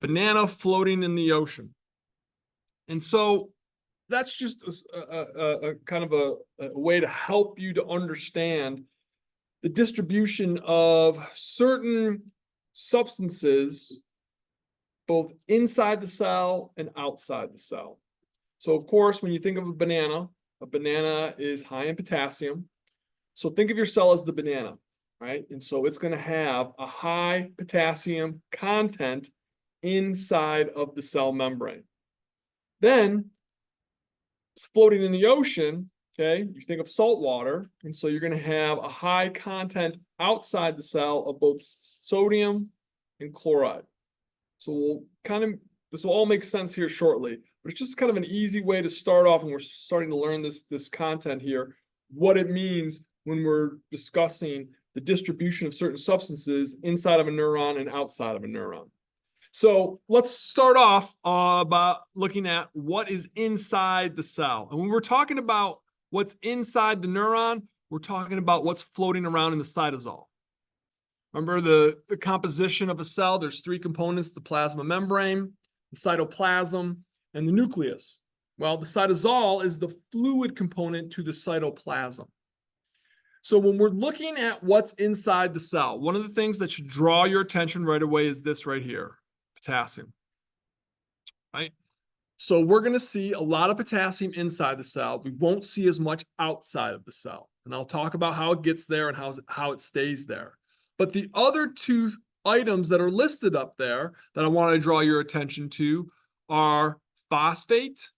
banana floating in the ocean. And so that's just a kind of a way to help you to understand the distribution of certain substances both inside the cell and outside the cell. So of course, when you think of a banana is high in potassium. So think of your cell as the banana, right? And so it's going to have a high potassium content inside of the cell membrane. Then it's floating in the ocean, okay? You think of salt water, and so you're going to have a high content outside the cell of both sodium and chloride. So this will all make sense here shortly, but it's just kind of an easy way to start off, and we're starting to learn this content here, what it means when we're discussing the distribution of certain substances inside of a neuron and outside of a neuron. So let's start off by looking at what is inside the cell. And when we're talking about what's inside the neuron, we're talking about what's floating around in the cytosol. Remember the composition of a cell, there's three components: the plasma membrane, the cytoplasm, and the nucleus. Well, the cytosol is the fluid component to the cytoplasm. So when we're looking at what's inside the cell, one of the things that should draw your attention right away is this right here, potassium, right? So we're going to see a lot of potassium inside the cell. We won't see as much outside of the cell. And I'll talk about how it gets there and how it stays there. But the other two items that are listed up there that I want to draw your attention to are phosphate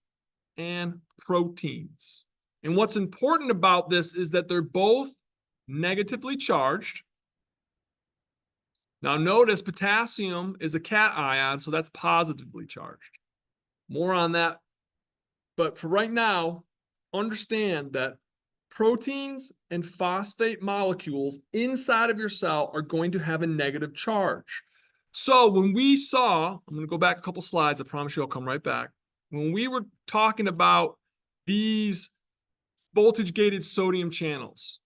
and proteins. And what's important about this is that they're both negatively charged. Now notice potassium is a cation, so that's positively charged. More on that. But for right now, understand that proteins and phosphate molecules inside of your cell are going to have a negative charge. So when we saw, I'm going to go back a couple slides, I promise you I'll come right back. When we were talking about these voltage-gated sodium channels,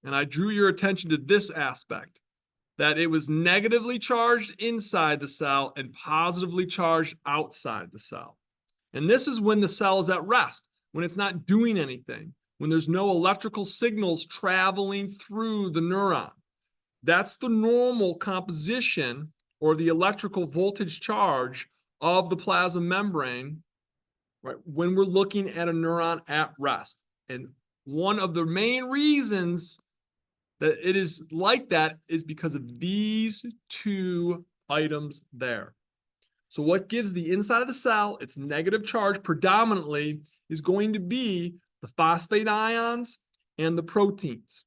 and I drew your attention to this aspect, that it was negatively charged inside the cell and positively charged outside the cell. And this is when the cell is at rest, when it's not doing anything, when there's no electrical signals traveling through the neuron. That's the normal composition or the electrical voltage charge of the plasma membrane, right, when we're looking at a neuron at rest. And one of the main reasons that it is like that is because of these two items there. So what gives the inside of the cell its negative charge predominantly is going to be the phosphate ions and the proteins.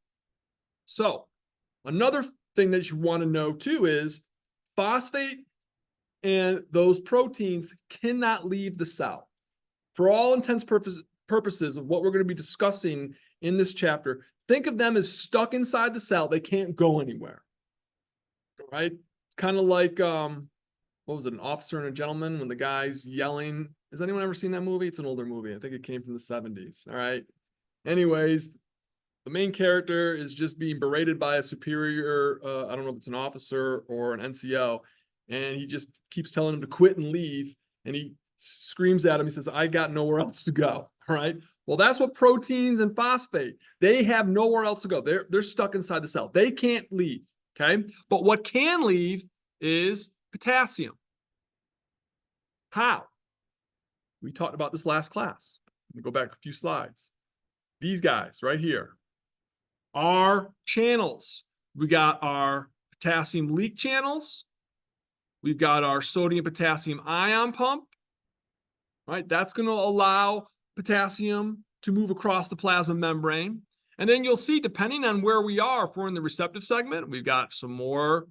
So another thing that you want to know too is phosphate and those proteins cannot leave the cell. For all intents purposes of what we're going to be discussing in this chapter, think of them as stuck inside the cell. They can't go anywhere. All right? It's kind of like, what was it, An Officer and a Gentleman, when the guy's yelling. Has anyone ever seen that movie? It's an older movie. I think it came from the 70s. All right. Anyways, the main character is just being berated by a superior, I don't know if it's an officer or an NCO, and he just keeps telling him to quit and leave, and he screams at him. He says, I got nowhere else to go. All right. Well, that's what proteins and phosphate, they have nowhere else to go. They're stuck inside the cell. They can't leave. Okay. But what can leave is potassium. How? We talked about this last class. Let me go back a few slides. These guys right here are channels. We got our potassium leak channels. We've got our sodium potassium ion pump. Right? That's going to allow potassium to move across the plasma membrane. And then you'll see, depending on where we are, if we're in the receptive segment, we've got some more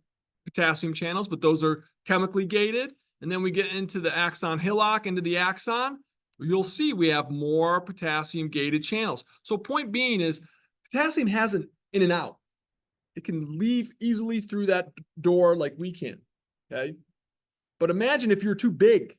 potassium channels, but those are chemically gated. And then we get into the axon hillock, into the axon, you'll see we have more potassium gated channels. So point being is potassium has an in and out. It can leave easily through that door like we can, okay? But imagine if you're too big,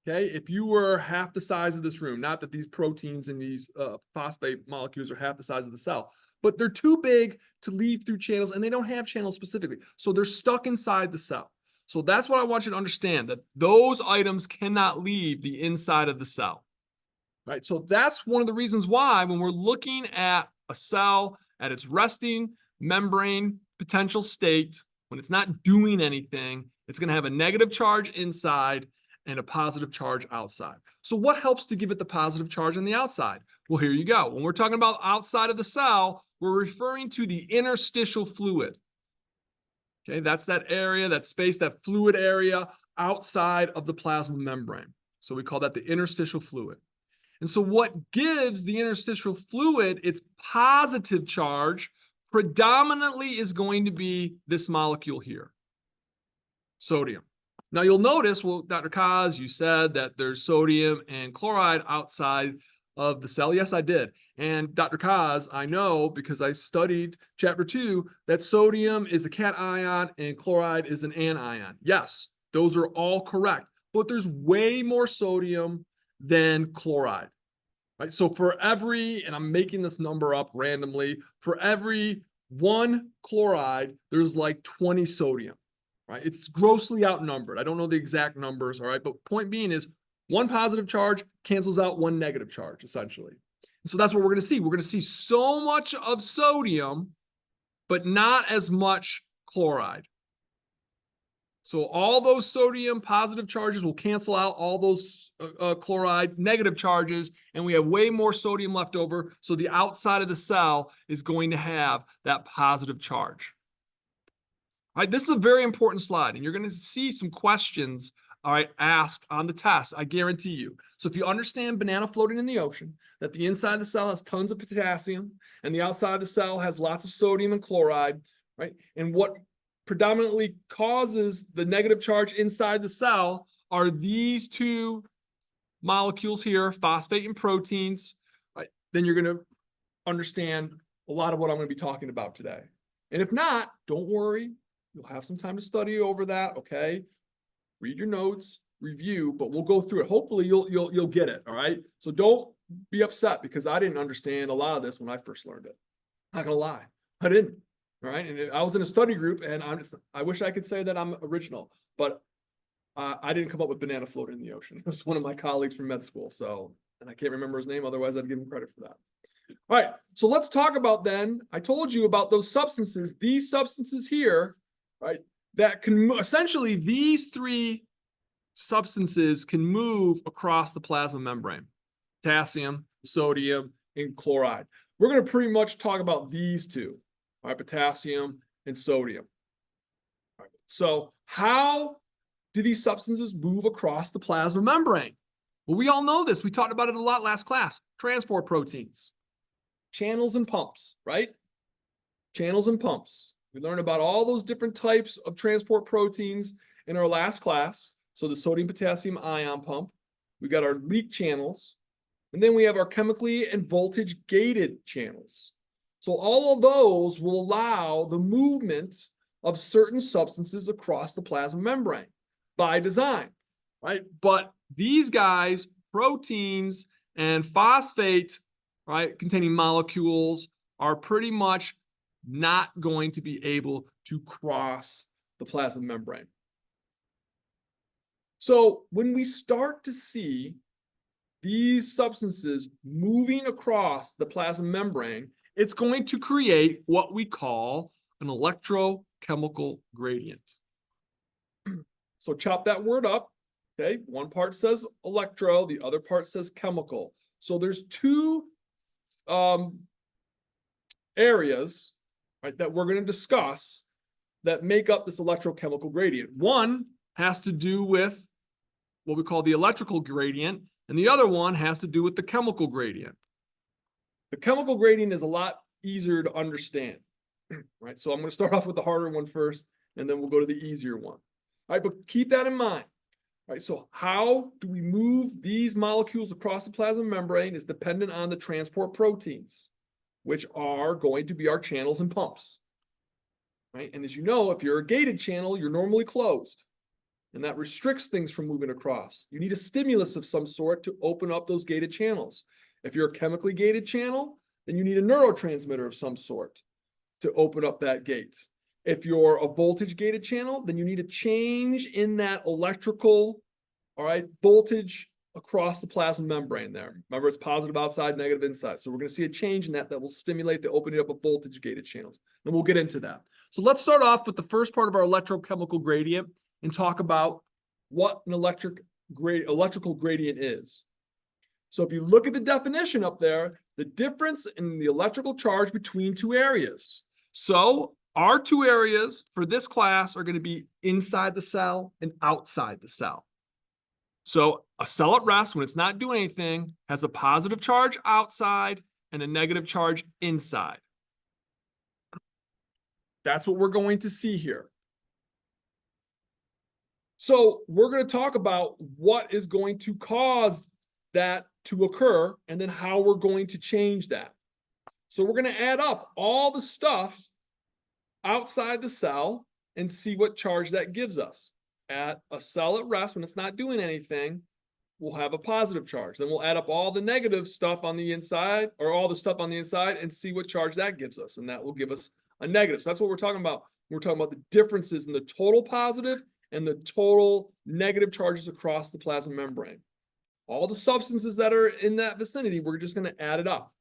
okay? If you were half the size of this room, not that these proteins and these phosphate molecules are half the size of the cell, but they're too big to leave through channels, and they don't have channels specifically. So they're stuck inside the cell. So that's what I want you to understand, that those items cannot leave the inside of the cell. Right? So that's one of the reasons why when we're looking at a cell at its resting membrane potential state, when it's not doing anything, it's going to have a negative charge inside and a positive charge outside. So what helps to give it the positive charge on the outside? Well, here you go. When we're talking about outside of the cell, we're referring to the interstitial fluid. Okay, that's that area, that space, that fluid area outside of the plasma membrane. So we call that the interstitial fluid. And so what gives the interstitial fluid its positive charge predominantly is going to be this molecule here, sodium. Now you'll notice, well, Dr. Kaz, you said that there's sodium and chloride outside of the cell. Yes, I did. And Dr. Kaz, I know because I studied chapter 2 that sodium is a cation and chloride is an anion. Yes, those are all correct, but there's way more sodium than chloride. Right? So for every, and I'm making this number up randomly, for every 1 chloride, there's like 20 sodium. Right? It's grossly outnumbered. I don't know the exact numbers, all right? But point being is 1 positive charge cancels out 1 negative charge, essentially. And so that's what we're going to see. We're going to see so much of sodium, but not as much chloride. So all those sodium positive charges will cancel out all those chloride negative charges, and we have way more sodium left over. So the outside of the cell is going to have that positive charge. All right, this is a very important slide, and you're going to see some questions, all right, asked on the test, I guarantee you. So if you understand banana floating in the ocean, that the inside of the cell has tons of potassium, and the outside of the cell has lots of sodium and chloride, right? And what predominantly causes the negative charge inside the cell are these 2 molecules here, phosphate and proteins, right? Then you're going to understand a lot of what I'm going to be talking about today. And if not, don't worry. You'll have some time to study over that, okay? Read your notes, review, but we'll go through it. Hopefully you'll get it, all right? So don't be upset because I didn't understand a lot of this when I first learned it. Not gonna lie, I didn't. All right, and I was in a study group, and I wish I could say that I'm original, but I didn't come up with banana floating in the ocean. It was one of my colleagues from med school, so, and I can't remember his name, otherwise I'd give him credit for that. All right, so let's talk about then, I told you about those substances, these substances here, right, that can essentially these 3 substances can move across the plasma membrane: potassium, sodium, and chloride. We're going to pretty much talk about these 2, all right, potassium and sodium. All right, so how do these substances move across the plasma membrane? Well, we all know this. We talked about it a lot last class. Transport proteins, channels and pumps, right? Channels and pumps. We learned about all those different types of transport proteins in our last class. So the sodium potassium ion pump, we got our leak channels, and then we have our chemically and voltage gated channels. So all of those will allow the movement of certain substances across the plasma membrane by design, right? But these guys, proteins and phosphate, right, containing molecules are pretty much not going to be able to cross the plasma membrane. So when we start to see these substances moving across the plasma membrane, it's going to create what we call an electrochemical gradient. So chop that word up, okay? One part says electro, the other part says chemical. So there's 2 areas, right, that we're going to discuss that make up this electrochemical gradient. One has to do with what we call the electrical gradient, and the other one has to do with the chemical gradient. The chemical gradient is a lot easier to understand, right? So I'm going to start off with the harder one first, and then we'll go to the easier one. All right, but keep that in mind. All right, so how do we move these molecules across the plasma membrane is dependent on the transport proteins, which are going to be our channels and pumps, right? And as you know, if you're a gated channel, you're normally closed, and that restricts things from moving across. You need a stimulus of some sort to open up those gated channels. If you're a chemically gated channel, then you need a neurotransmitter of some sort to open up that gate. If you're a voltage gated channel, then you need a change in that electrical, all right, voltage across the plasma membrane there. Remember, it's positive outside, negative inside. So we're going to see a change in that will stimulate the opening up of voltage gated channels. And we'll get into that. So let's start off with the first part of our electrochemical gradient and talk about what an electrical gradient is. So if you look at the definition up there, the difference in the electrical charge between two areas. So our two areas for this class are going to be inside the cell and outside the cell. So a cell at rest, when it's not doing anything, has a positive charge outside and a negative charge inside. That's what we're going to see here. So we're going to talk about what is going to cause that to occur and then how we're going to change that. So we're going to add up all the stuff outside the cell and see what charge that gives us. At a cell at rest, when it's not doing anything, we'll have a positive charge. Then we'll add up all the negative stuff on the inside, or all the stuff on the inside, and see what charge that gives us. And that will give us a negative. So that's what we're talking about. We're talking about the differences in the total positive and the total negative charges across the plasma membrane. All the substances that are in that vicinity, we're just going to add it up.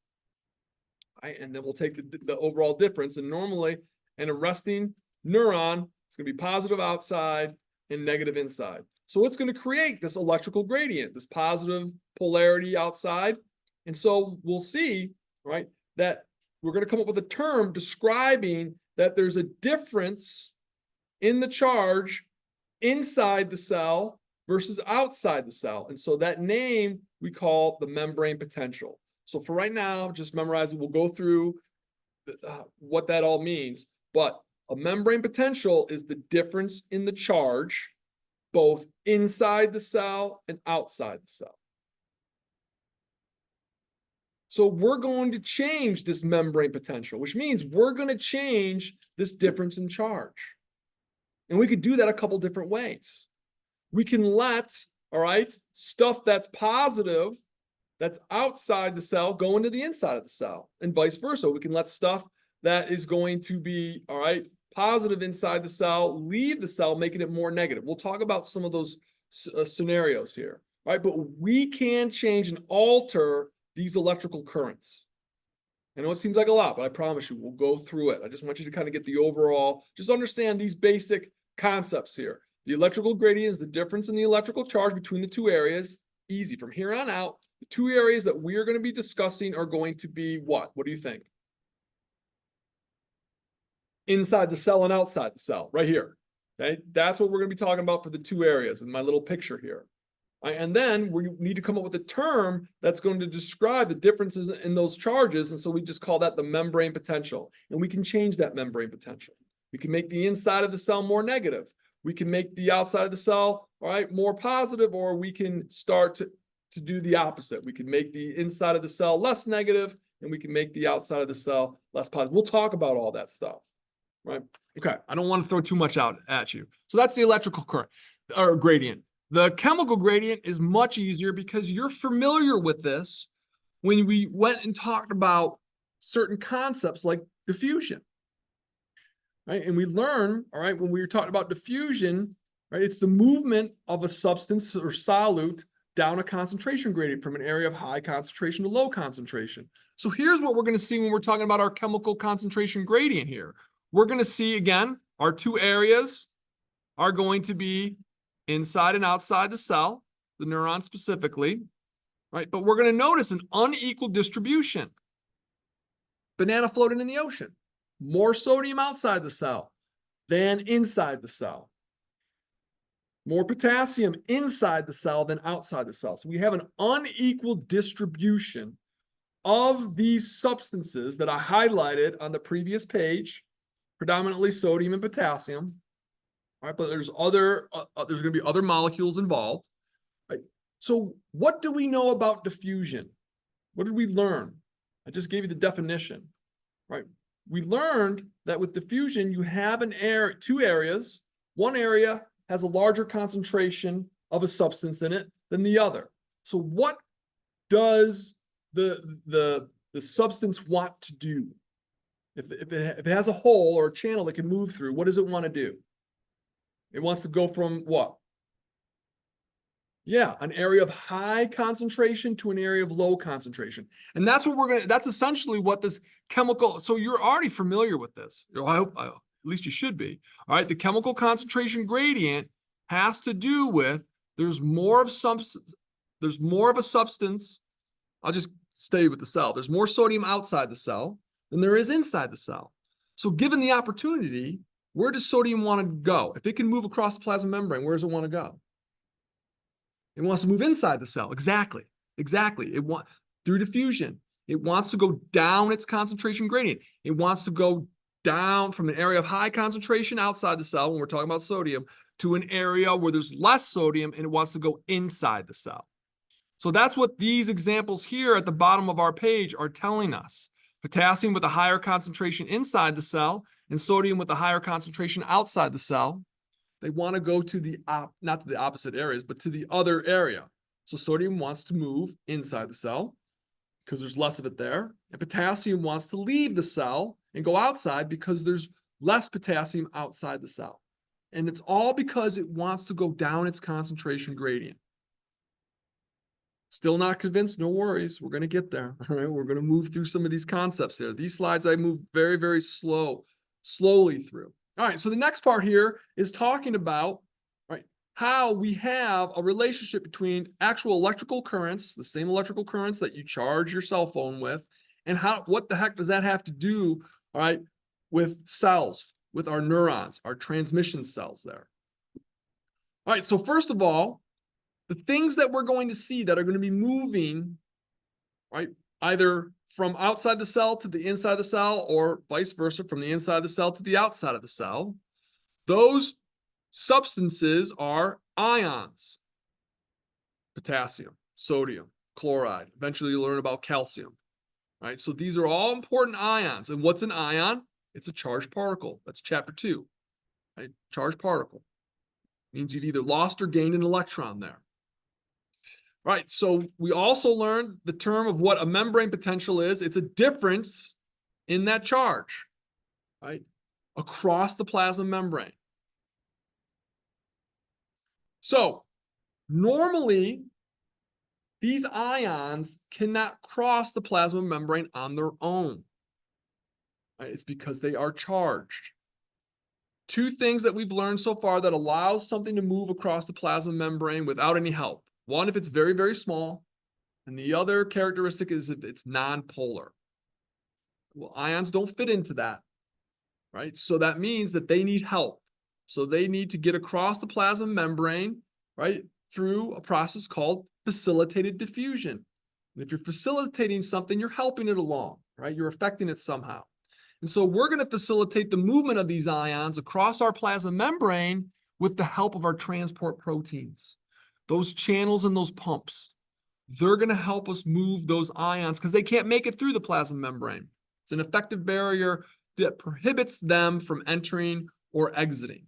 Right? And then we'll take the overall difference. And normally, in a resting neuron, it's going to be positive outside and negative inside. So it's going to create this electrical gradient, this positive polarity outside. And so we'll see, right, that we're going to come up with a term describing that there's a difference in the charge inside the cell versus outside the cell. And so that name we call the membrane potential. So for right now, just memorize it. We'll go through what that all means. But a membrane potential is the difference in the charge both inside the cell and outside the cell. So we're going to change this membrane potential, which means we're going to change this difference in charge. And we could do that a couple different ways. We can let, all right, stuff that's positive, that's outside the cell, go into the inside of the cell, and vice versa. We can let stuff that is going to be, all right, positive inside the cell, leave the cell, making it more negative. We'll talk about some of those scenarios here, right? But we can change and alter these electrical currents. I know it seems like a lot, but I promise you, we'll go through it. I just want you to kind of get the overall, just understand these basic concepts here. The electrical gradient is the difference in the electrical charge between the two areas. Easy. From here on out, the two areas that we are going to be discussing are going to be what? What do you think? Inside the cell and outside the cell, right here. Okay, that's what we're going to be talking about for the two areas in my little picture here. And then we need to come up with a term that's going to describe the differences in those charges. And so we just call that the membrane potential. And we can change that membrane potential. We can make the inside of the cell more negative. We can make the outside of the cell, all right, more positive, or we can start to do the opposite. We can make the inside of the cell less negative, and we can make the outside of the cell less positive. We'll talk about all that stuff. Right. Okay. I don't want to throw too much out at you. So that's the electrical current or gradient. The chemical gradient is much easier because you're familiar with this when we went and talked about certain concepts like diffusion. Right. And we learn, all right, when we were talking about diffusion, right, it's the movement of a substance or solute down a concentration gradient from an area of high concentration to low concentration. So here's what we're going to see when we're talking about our chemical concentration gradient here. We're going to see, again, our two areas are going to be inside and outside the cell, the neuron specifically, right? But we're going to notice an unequal distribution. Banana floating in the ocean. More sodium outside the cell than inside the cell. More potassium inside the cell than outside the cell. So we have an unequal distribution of these substances that I highlighted on the previous page. Predominantly sodium and potassium, all right? But there's other, there's going to be other molecules involved, right? So what do we know about diffusion? What did we learn? I just gave you the definition, right? We learned that with diffusion, you have two areas. One area has a larger concentration of a substance in it than the other. So what does the substance want to do? if it has a hole or a channel that can move through, what does it want to do? It wants to go from what? Yeah, an area of high concentration to an area of low concentration. And that's what that's essentially what this chemical, so you're already familiar with this. I hope, at least you should be. All right, the chemical concentration gradient has to do with there's more of a substance. I'll just stay with the cell. There's more sodium outside the cell than there is inside the cell. So given the opportunity, where does sodium want to go? If it can move across the plasma membrane, where does it want to go? It wants to move inside the cell. Exactly. Through diffusion. It wants to go down its concentration gradient. It wants to go down from an area of high concentration outside the cell, when we're talking about sodium, to an area where there's less sodium, and it wants to go inside the cell. So that's what these examples here at the bottom of our page are telling us. Potassium with a higher concentration inside the cell and sodium with a higher concentration outside the cell. They want to go to not to the opposite areas, but to the other area. So sodium wants to move inside the cell because there's less of it there. And potassium wants to leave the cell and go outside because there's less potassium outside the cell. And it's all because it wants to go down its concentration gradient. Still not convinced? No worries. We're going to get there. All right. We're going to move through some of these concepts here. These slides I move very, very slowly through. All right. So the next part here is talking about, right, how we have a relationship between actual electrical currents, the same electrical currents that you charge your cell phone with, and what the heck does that have to do, all right, with cells, with our neurons, our transmission cells there. All right. So first of all, the things that we're going to see that are going to be moving, right, either from outside the cell to the inside of the cell or vice versa, from the inside of the cell to the outside of the cell, those substances are ions: potassium, sodium, chloride. Eventually you'll learn about calcium, right? So these are all important ions. And what's an ion? It's a charged particle. That's chapter 2, right? Charged particle means you've either lost or gained an electron there. Right, so we also learned the term of what a membrane potential is. It's a difference in that charge, right, across the plasma membrane. So normally, these ions cannot cross the plasma membrane on their own. Right? It's because they are charged. Two things that we've learned so far that allows something to move across the plasma membrane without any help. One, if it's very, very small, and the other characteristic is if it's nonpolar. Well, ions don't fit into that, right? So that means that they need help. So they need to get across the plasma membrane, right, through a process called facilitated diffusion. And if you're facilitating something, you're helping it along, right? You're affecting it somehow. And so we're going to facilitate the movement of these ions across our plasma membrane with the help of our transport proteins. Those channels and those pumps, they're going to help us move those ions because they can't make it through the plasma membrane. It's an effective barrier that prohibits them from entering or exiting.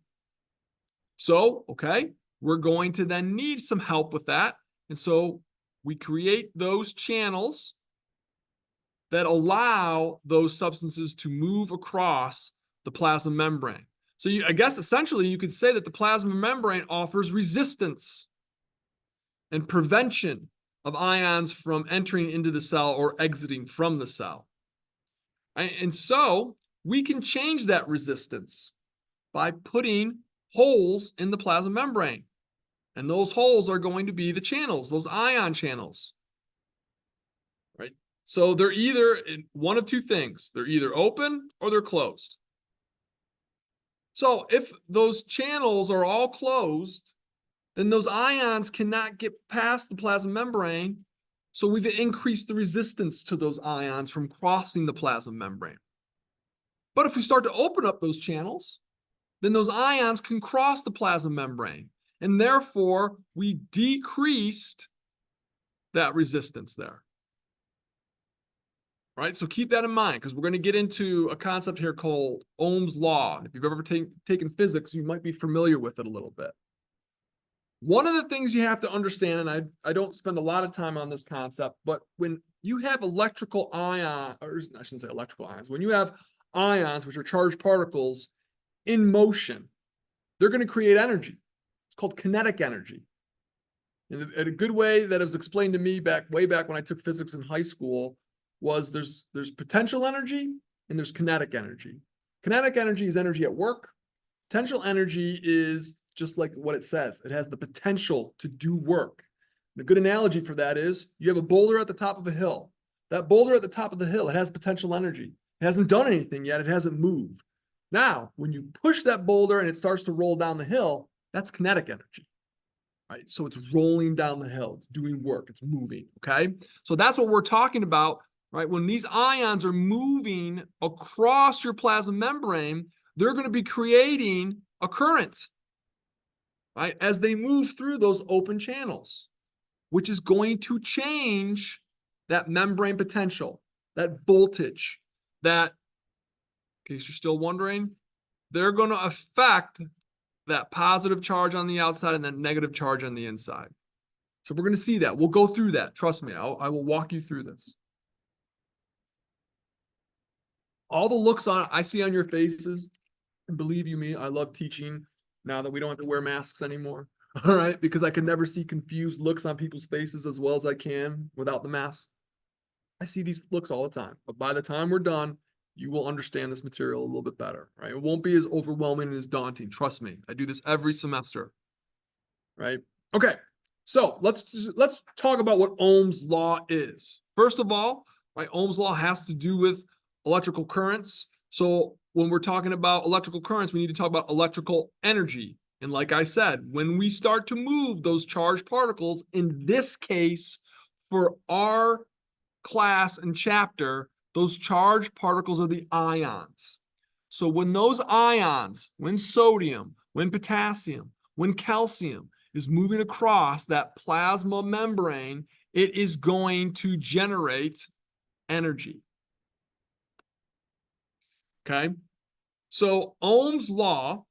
So, okay, we're going to then need some help with that. And so we create those channels that allow those substances to move across the plasma membrane. So I guess essentially you could say that the plasma membrane offers resistance and prevention of ions from entering into the cell or exiting from the cell. And so we can change that resistance by putting holes in the plasma membrane. And those holes are going to be the channels, those ion channels. Right? So they're either in one of two things. They're either open or they're closed. So if those channels are all closed, then those ions cannot get past the plasma membrane. So we've increased the resistance to those ions from crossing the plasma membrane. But if we start to open up those channels, then those ions can cross the plasma membrane. And therefore, we decreased that resistance there. Right? So keep that in mind because we're going to get into a concept here called Ohm's law. And if you've ever taken physics, you might be familiar with it a little bit. One of the things you have to understand, and I don't spend a lot of time on this concept, but when you have electrical ion, or I shouldn't say electrical ions, when you have ions, which are charged particles, in motion. They're going to create energy. It's called kinetic energy. And a good way that it was explained to me way back when I took physics in high school was there's potential energy and there's kinetic energy. Kinetic energy is energy at work. Potential energy is just like what it says. It has the potential to do work. And a good analogy for that is you have a boulder at the top of a hill. That boulder at the top of the hill, it has potential energy. It hasn't done anything yet. It hasn't moved. Now, when you push that boulder and it starts to roll down the hill, that's kinetic energy. Right? So it's rolling down the hill, it's doing work, it's moving, okay? So that's what we're talking about, right? When these ions are moving across your plasma membrane, they're going to be creating a current, right? As they move through those open channels, which is going to change that membrane potential, that voltage, that, in case you're still wondering, they're going to affect that positive charge on the outside and that negative charge on the inside. So we're going to see that. We'll go through that. Trust me, I will walk you through this. All the looks I see on your faces, and believe you me, I love teaching now that we don't have to wear masks anymore. All right, because I can never see confused looks on people's faces as well as I can without the mask. I see these looks all the time, but by the time we're done, you will understand this material a little bit better, right? It won't be as overwhelming and as daunting. Trust me, I do this every semester, right? Okay, so let's talk about what Ohm's law is. First of all, right, Ohm's law has to do with electrical currents. So when we're talking about electrical currents, we need to talk about electrical energy. And like I said, when we start to move those charged particles, in this case, for our class and chapter, those charged particles are the ions. So when those ions, when sodium, when potassium, when calcium is moving across that plasma membrane, it is going to generate energy. Okay? So Ohm's law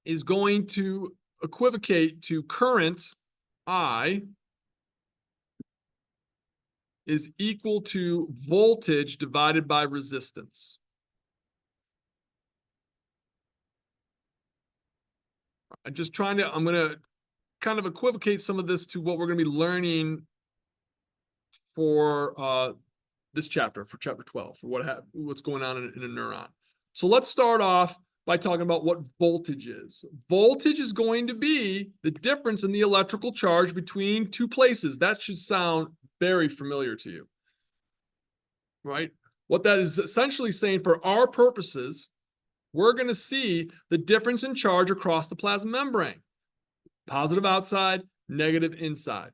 is going to equivocate to current I is equal to voltage divided by resistance. I'm going to kind of equivocate some of this to what we're going to be learning for this chapter, for chapter 12, for what's going on in a neuron. So let's start off by talking about what voltage is. Voltage is going to be the difference in the electrical charge between two places. That should sound very familiar to you, right? What that is essentially saying, for our purposes, we're going to see the difference in charge across the plasma membrane. Positive outside, negative inside.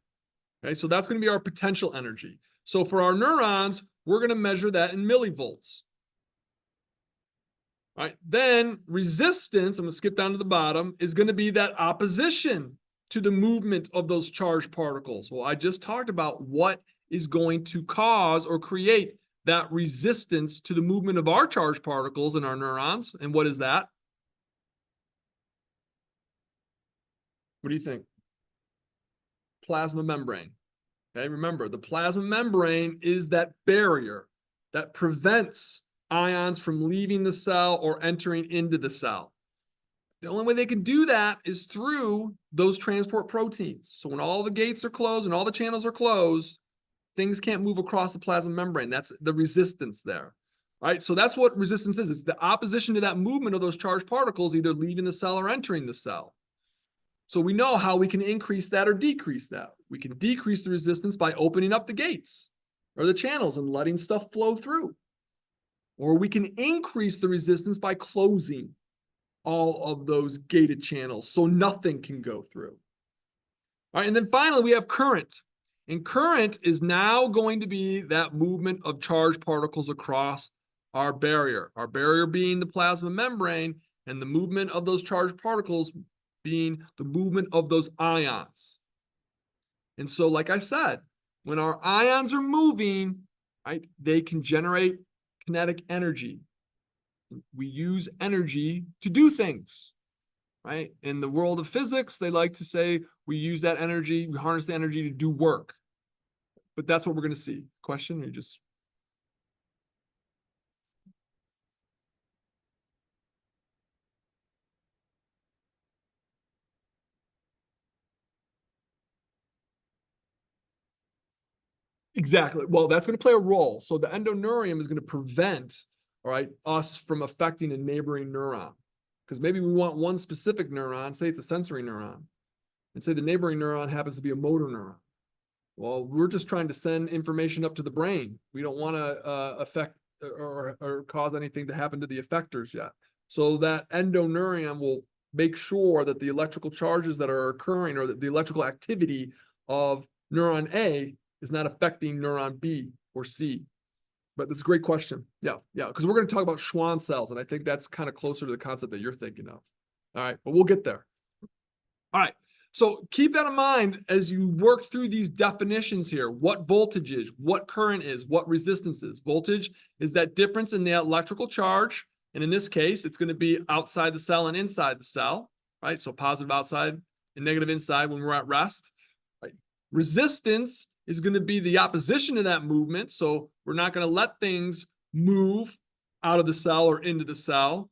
Okay, so that's going to be our potential energy. So for our neurons, we're going to measure that in millivolts. All right, then resistance, I'm going to skip down to the bottom, is going to be that opposition to the movement of those charged particles. Well, I just talked about what is going to cause or create that resistance to the movement of our charged particles in our neurons. And what is that? What do you think? Plasma membrane. Okay, remember, the plasma membrane is that barrier that prevents ions from leaving the cell or entering into the cell. The only way they can do that is through those transport proteins. So when all the gates are closed and all the channels are closed, things can't move across the plasma membrane. That's the resistance there. Right? So that's what resistance is. It's the opposition to that movement of those charged particles either leaving the cell or entering the cell. So we know how we can increase that or decrease that. We can decrease the resistance by opening up the gates or the channels and letting stuff flow through. Or we can increase the resistance by closing all of those gated channels so nothing can go through. All right, and then finally we have current. And current is now going to be that movement of charged particles across our barrier being the plasma membrane, and the movement of those charged particles being the movement of those ions. And so, like I said, when our ions are moving, right, they can generate kinetic energy. We use energy to do things, right? In the world of physics, they like to say we use that energy, we harness the energy to do work. But that's what we're going to see. Question, or just... Exactly. Well, that's going to play a role. So the endoneurium is going to prevent, all right, us from affecting a neighboring neuron. Because maybe we want one specific neuron, say it's a sensory neuron, and say the neighboring neuron happens to be a motor neuron. Well, we're just trying to send information up to the brain. We don't want to affect or cause anything to happen to the effectors yet. So that endoneurium will make sure that the electrical charges that are occurring or that the electrical activity of neuron A is not affecting neuron B or C. But that's a great question. Yeah, because we're going to talk about Schwann cells, and I think that's kind of closer to the concept that you're thinking of. All right, but we'll get there. All right, so keep that in mind as you work through these definitions here. What voltage is, what current is, what resistance is. Voltage is that difference in the electrical charge, and in this case, it's going to be outside the cell and inside the cell, right? So positive outside and negative inside when we're at rest. Right? Resistance is going to be the opposition to that movement, so we're not going to let things move out of the cell or into the cell.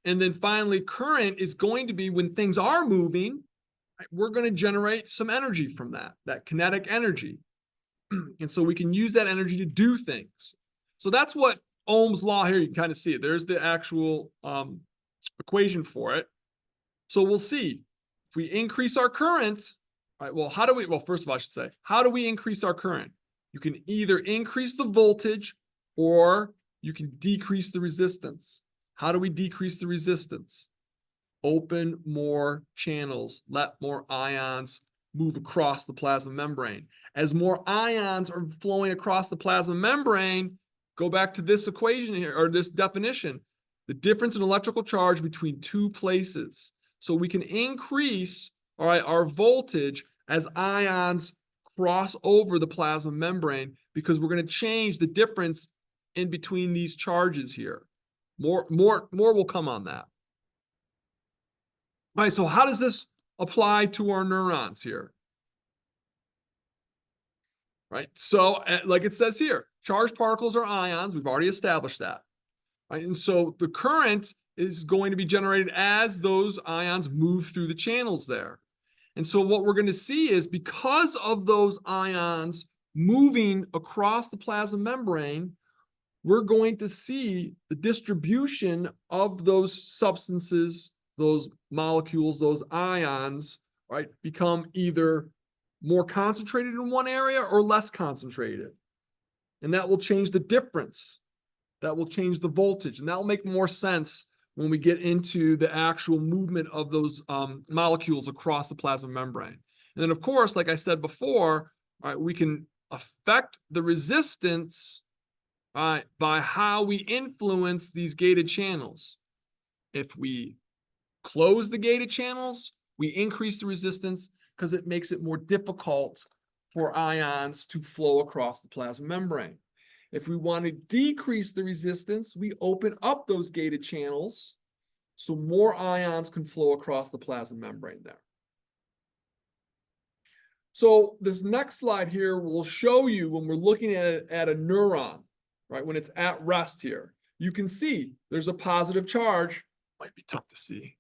And then finally, current is going to be when things are moving, we're going to generate some energy from that kinetic energy. And so we can use that energy to do things. So that's what Ohm's law here, you can kind of see it. There's the actual equation for it. So we'll see. If we increase our current, all right, well, first of all, I should say, how do we increase our current? You can either increase the voltage or you can decrease the resistance. How do we decrease the resistance? Open more channels, let more ions move across the plasma membrane. As more ions are flowing across the plasma membrane, go back to this equation here, or this definition, the difference in electrical charge between two places. So we can increase, all right, our voltage as ions cross over the plasma membrane because we're going to change the difference in between these charges here. More will come on that. All right, so how does this apply to our neurons here? Right, so like it says here, charged particles are ions. We've already established that. Right, and so the current is going to be generated as those ions move through the channels there. And so what we're going to see is because of those ions moving across the plasma membrane, we're going to see the distribution of those substances, those molecules, those ions, right, become either more concentrated in one area or less concentrated. And that will change the difference. That will change the voltage. And that will make more sense when we get into the actual movement of those molecules across the plasma membrane. And then, of course, like I said before, right, we can affect the resistance by how we influence these gated channels. If we close the gated channels, we increase the resistance because it makes it more difficult for ions to flow across the plasma membrane. If we want to decrease the resistance, we open up those gated channels so more ions can flow across the plasma membrane there. So this next slide here will show you when we're looking at a neuron, right, when it's at rest here. You can see there's a positive charge. Might be tough to see.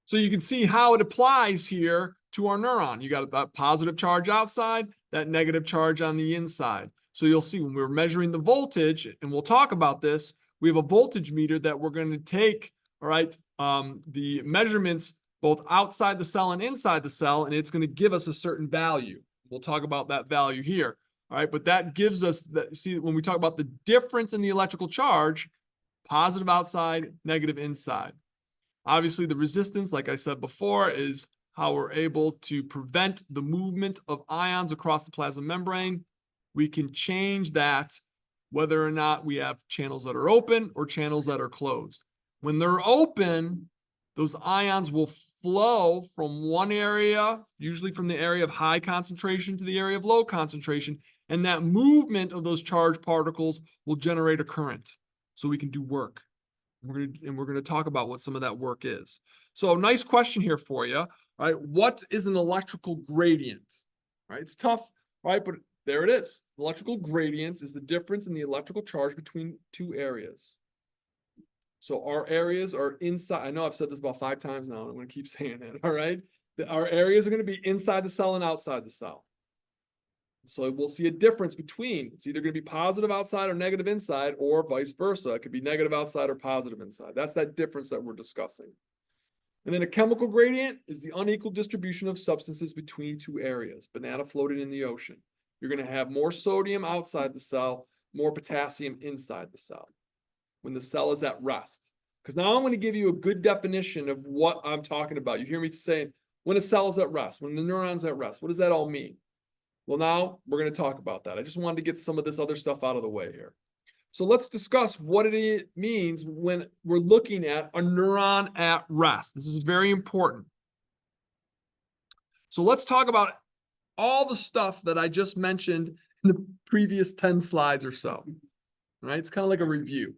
So you can see how it applies here to our neuron. You got that positive charge outside, that negative charge on the inside. So you'll see when we're measuring the voltage, and we'll talk about this, we have a voltage meter that we're going to take, all right, the measurements both outside the cell and inside the cell, and it's going to give us a certain value. We'll talk about that value here. All right, but that gives us that. See, when we talk about the difference in the electrical charge, positive outside, negative inside. Obviously, the resistance, like I said before, is how we're able to prevent the movement of ions across the plasma membrane. We can change that whether or not we have channels that are open or channels that are closed. When they're open, those ions will flow from one area, usually from the area of high concentration to the area of low concentration, and that movement of those charged particles will generate a current so we can do work. We're going to talk about what some of that work is. So a nice question here for you, right? What is an electrical gradient? Right? It's tough, right? But there it is. Electrical gradient is the difference in the electrical charge between two areas. So our areas are inside. I know I've said this about 5 times now, and I'm going to keep saying it, all right? Our areas are going to be inside the cell and outside the cell. So we'll see a difference between, it's either going to be positive outside or negative inside, or vice versa. It could be negative outside or positive inside. That's that difference that we're discussing. And then a chemical gradient is the unequal distribution of substances between two areas. Banana floating in the ocean. You're going to have more sodium outside the cell, more potassium inside the cell when the cell is at rest. Because now I'm going to give you a good definition of what I'm talking about. You hear me saying, when a cell is at rest, when the neuron's at rest, what does that all mean? Well, now we're going to talk about that. I just wanted to get some of this other stuff out of the way here. So let's discuss what it means when we're looking at a neuron at rest. This is very important. So let's talk about all the stuff that I just mentioned in the previous 10 slides or so. Right? It's kind of like a review.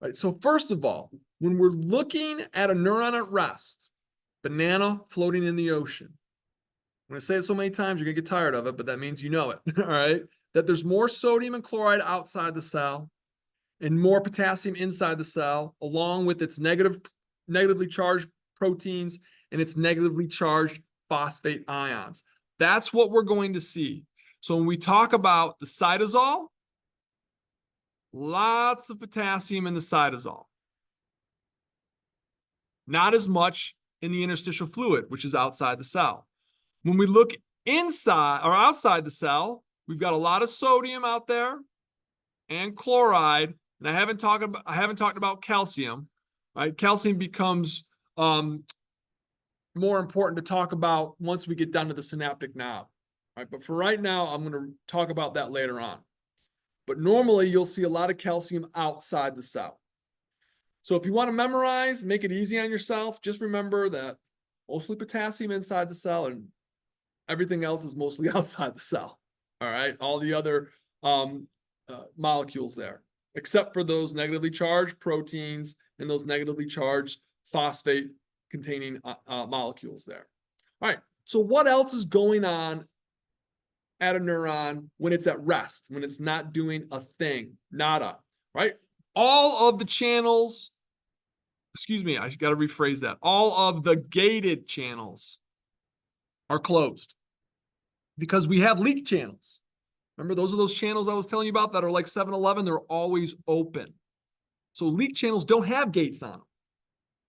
Right? So first of all, when we're looking at a neuron at rest, banana floating in the ocean, I'm going to say it so many times, you're going to get tired of it, but that means you know it, all right? That there's more sodium and chloride outside the cell and more potassium inside the cell, along with its negatively charged proteins and its negatively charged phosphate ions. That's what we're going to see. So when we talk about the cytosol, lots of potassium in the cytosol. Not as much in the interstitial fluid, which is outside the cell. When we look inside or outside the cell, we've got a lot of sodium out there and chloride. And I haven't talked about calcium, right? Calcium becomes more important to talk about once we get down to the synaptic knob, right? But for right now, I'm going to talk about that later on. But normally, you'll see a lot of calcium outside the cell. So if you want to memorize, make it easy on yourself, just remember that mostly potassium inside the cell and everything else is mostly outside the cell. All right, all the other molecules there, except for those negatively charged proteins and those negatively charged phosphate-containing molecules there. All right, so what else is going on at a neuron when it's at rest, when it's not doing a thing? Nada, right? All of the channels, excuse me, I got to rephrase that. All of the gated channels are closed because we have leak channels. Remember, those are those channels I was telling you about that are like 7-Eleven. They're always open. So leak channels don't have gates on them.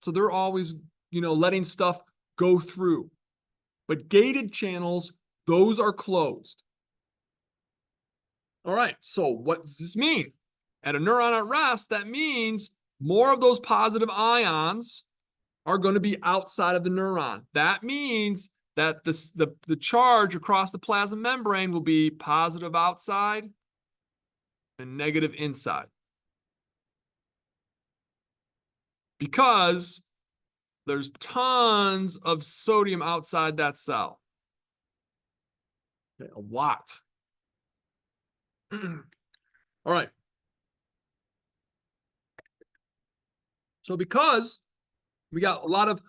So they're always, letting stuff go through. But gated channels, those are closed. All right, so what does this mean? At a neuron at rest, that means more of those positive ions are going to be outside of the neuron. That means that the charge across the plasma membrane will be positive outside and negative inside. Because there's tons of sodium outside that cell. Okay, a lot. All right. So because we got a lot of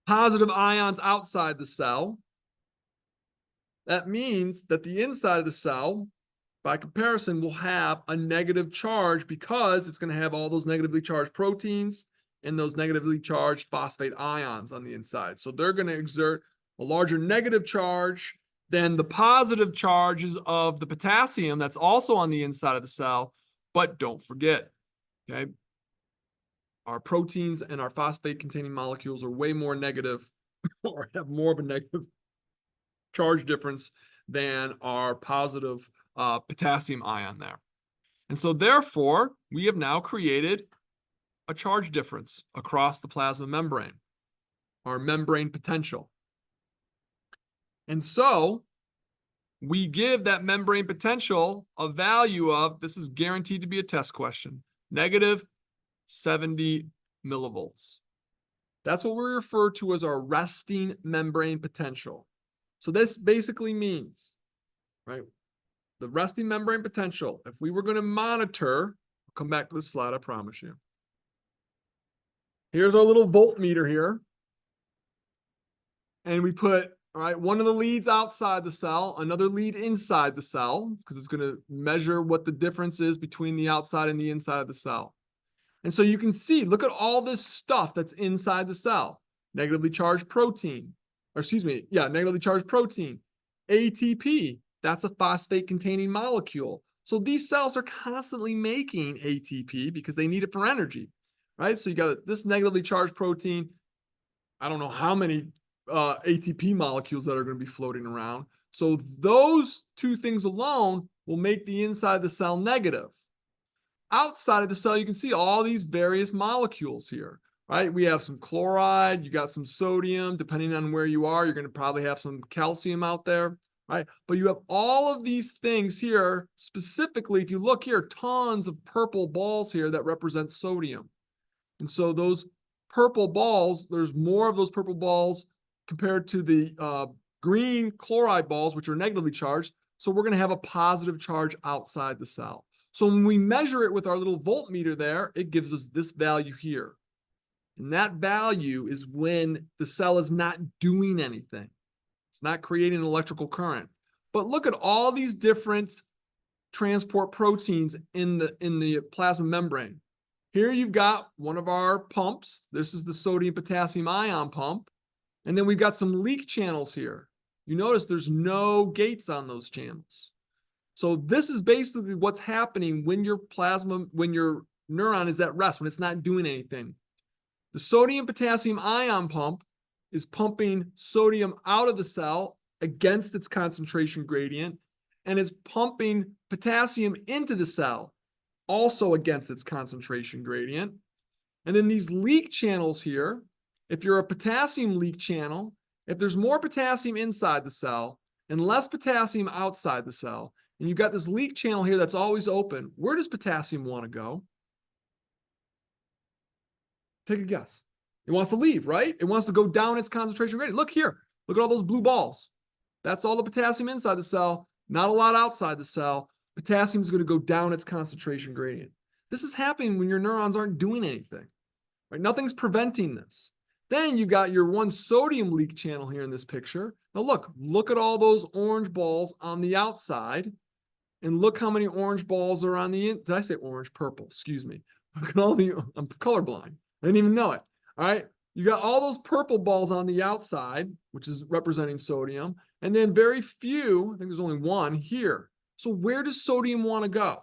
positive ions outside the cell, that means that the inside of the cell, by comparison, will have a negative charge because it's going to have all those negatively charged proteins and those negatively charged phosphate ions on the inside. So they're going to exert a larger negative charge than the positive charges of the potassium that's also on the inside of the cell. But don't forget, okay, our proteins and our phosphate-containing molecules are way more negative or have more of a negative charge difference than our positive potassium ion there. And so therefore, we have now created a charge difference across the plasma membrane, our membrane potential. And so we give that membrane potential a value of, this is guaranteed to be a test question, negative 70 millivolts. That's what we refer to as our resting membrane potential. So this basically means, right, the resting membrane potential, if we were going to monitor, I'll come back to this slide, I promise you. Here's our little voltmeter here. And we put, all right, one of the leads outside the cell, another lead inside the cell, because it's going to measure what the difference is between the outside and the inside of the cell. And so you can see, look at all this stuff that's inside the cell. Negatively charged protein, negatively charged protein. ATP, that's a phosphate-containing molecule. So these cells are constantly making ATP because they need it for energy, right? So you got this negatively charged protein. I don't know how many ATP molecules that are going to be floating around. So those two things alone will make the inside of the cell negative. Outside of the cell, you can see all these various molecules here, right? We have some chloride, you got some sodium, depending on where you are, you're going to probably have some calcium out there, right? But you have all of these things here, specifically, if you look here, tons of purple balls here that represent sodium. And so those purple balls, there's more of those purple balls compared to the green chloride balls, which are negatively charged. So we're going to have a positive charge outside the cell. So when we measure it with our little voltmeter there, it gives us this value here. And that value is when the cell is not doing anything. It's not creating an electrical current. But look at all these different transport proteins in the plasma membrane. Here you've got one of our pumps. This is the sodium potassium ion pump. And then we've got some leak channels here. You notice there's no gates on those channels. So this is basically what's happening when your neuron is at rest, when it's not doing anything. The sodium potassium ion pump is pumping sodium out of the cell against its concentration gradient, and it's pumping potassium into the cell also against its concentration gradient. And then these leak channels here, if you're a potassium leak channel, if there's more potassium inside the cell and less potassium outside the cell, and you've got this leak channel here that's always open, where does potassium want to go? Take a guess. It wants to leave, right? It wants to go down its concentration gradient. Look here. Look at all those blue balls. That's all the potassium inside the cell, not a lot outside the cell. Potassium is going to go down its concentration gradient. This is happening when your neurons aren't doing anything, right? Nothing's preventing this. Then you've got your one sodium leak channel here in this picture. Now look at all those orange balls on the outside. And look how many orange balls are on the, did I say orange? Purple, excuse me. Look at all I'm colorblind. I didn't even know it. All right. You got all those purple balls on the outside, which is representing sodium. And then very few, I think there's only one here. So where does sodium want to go?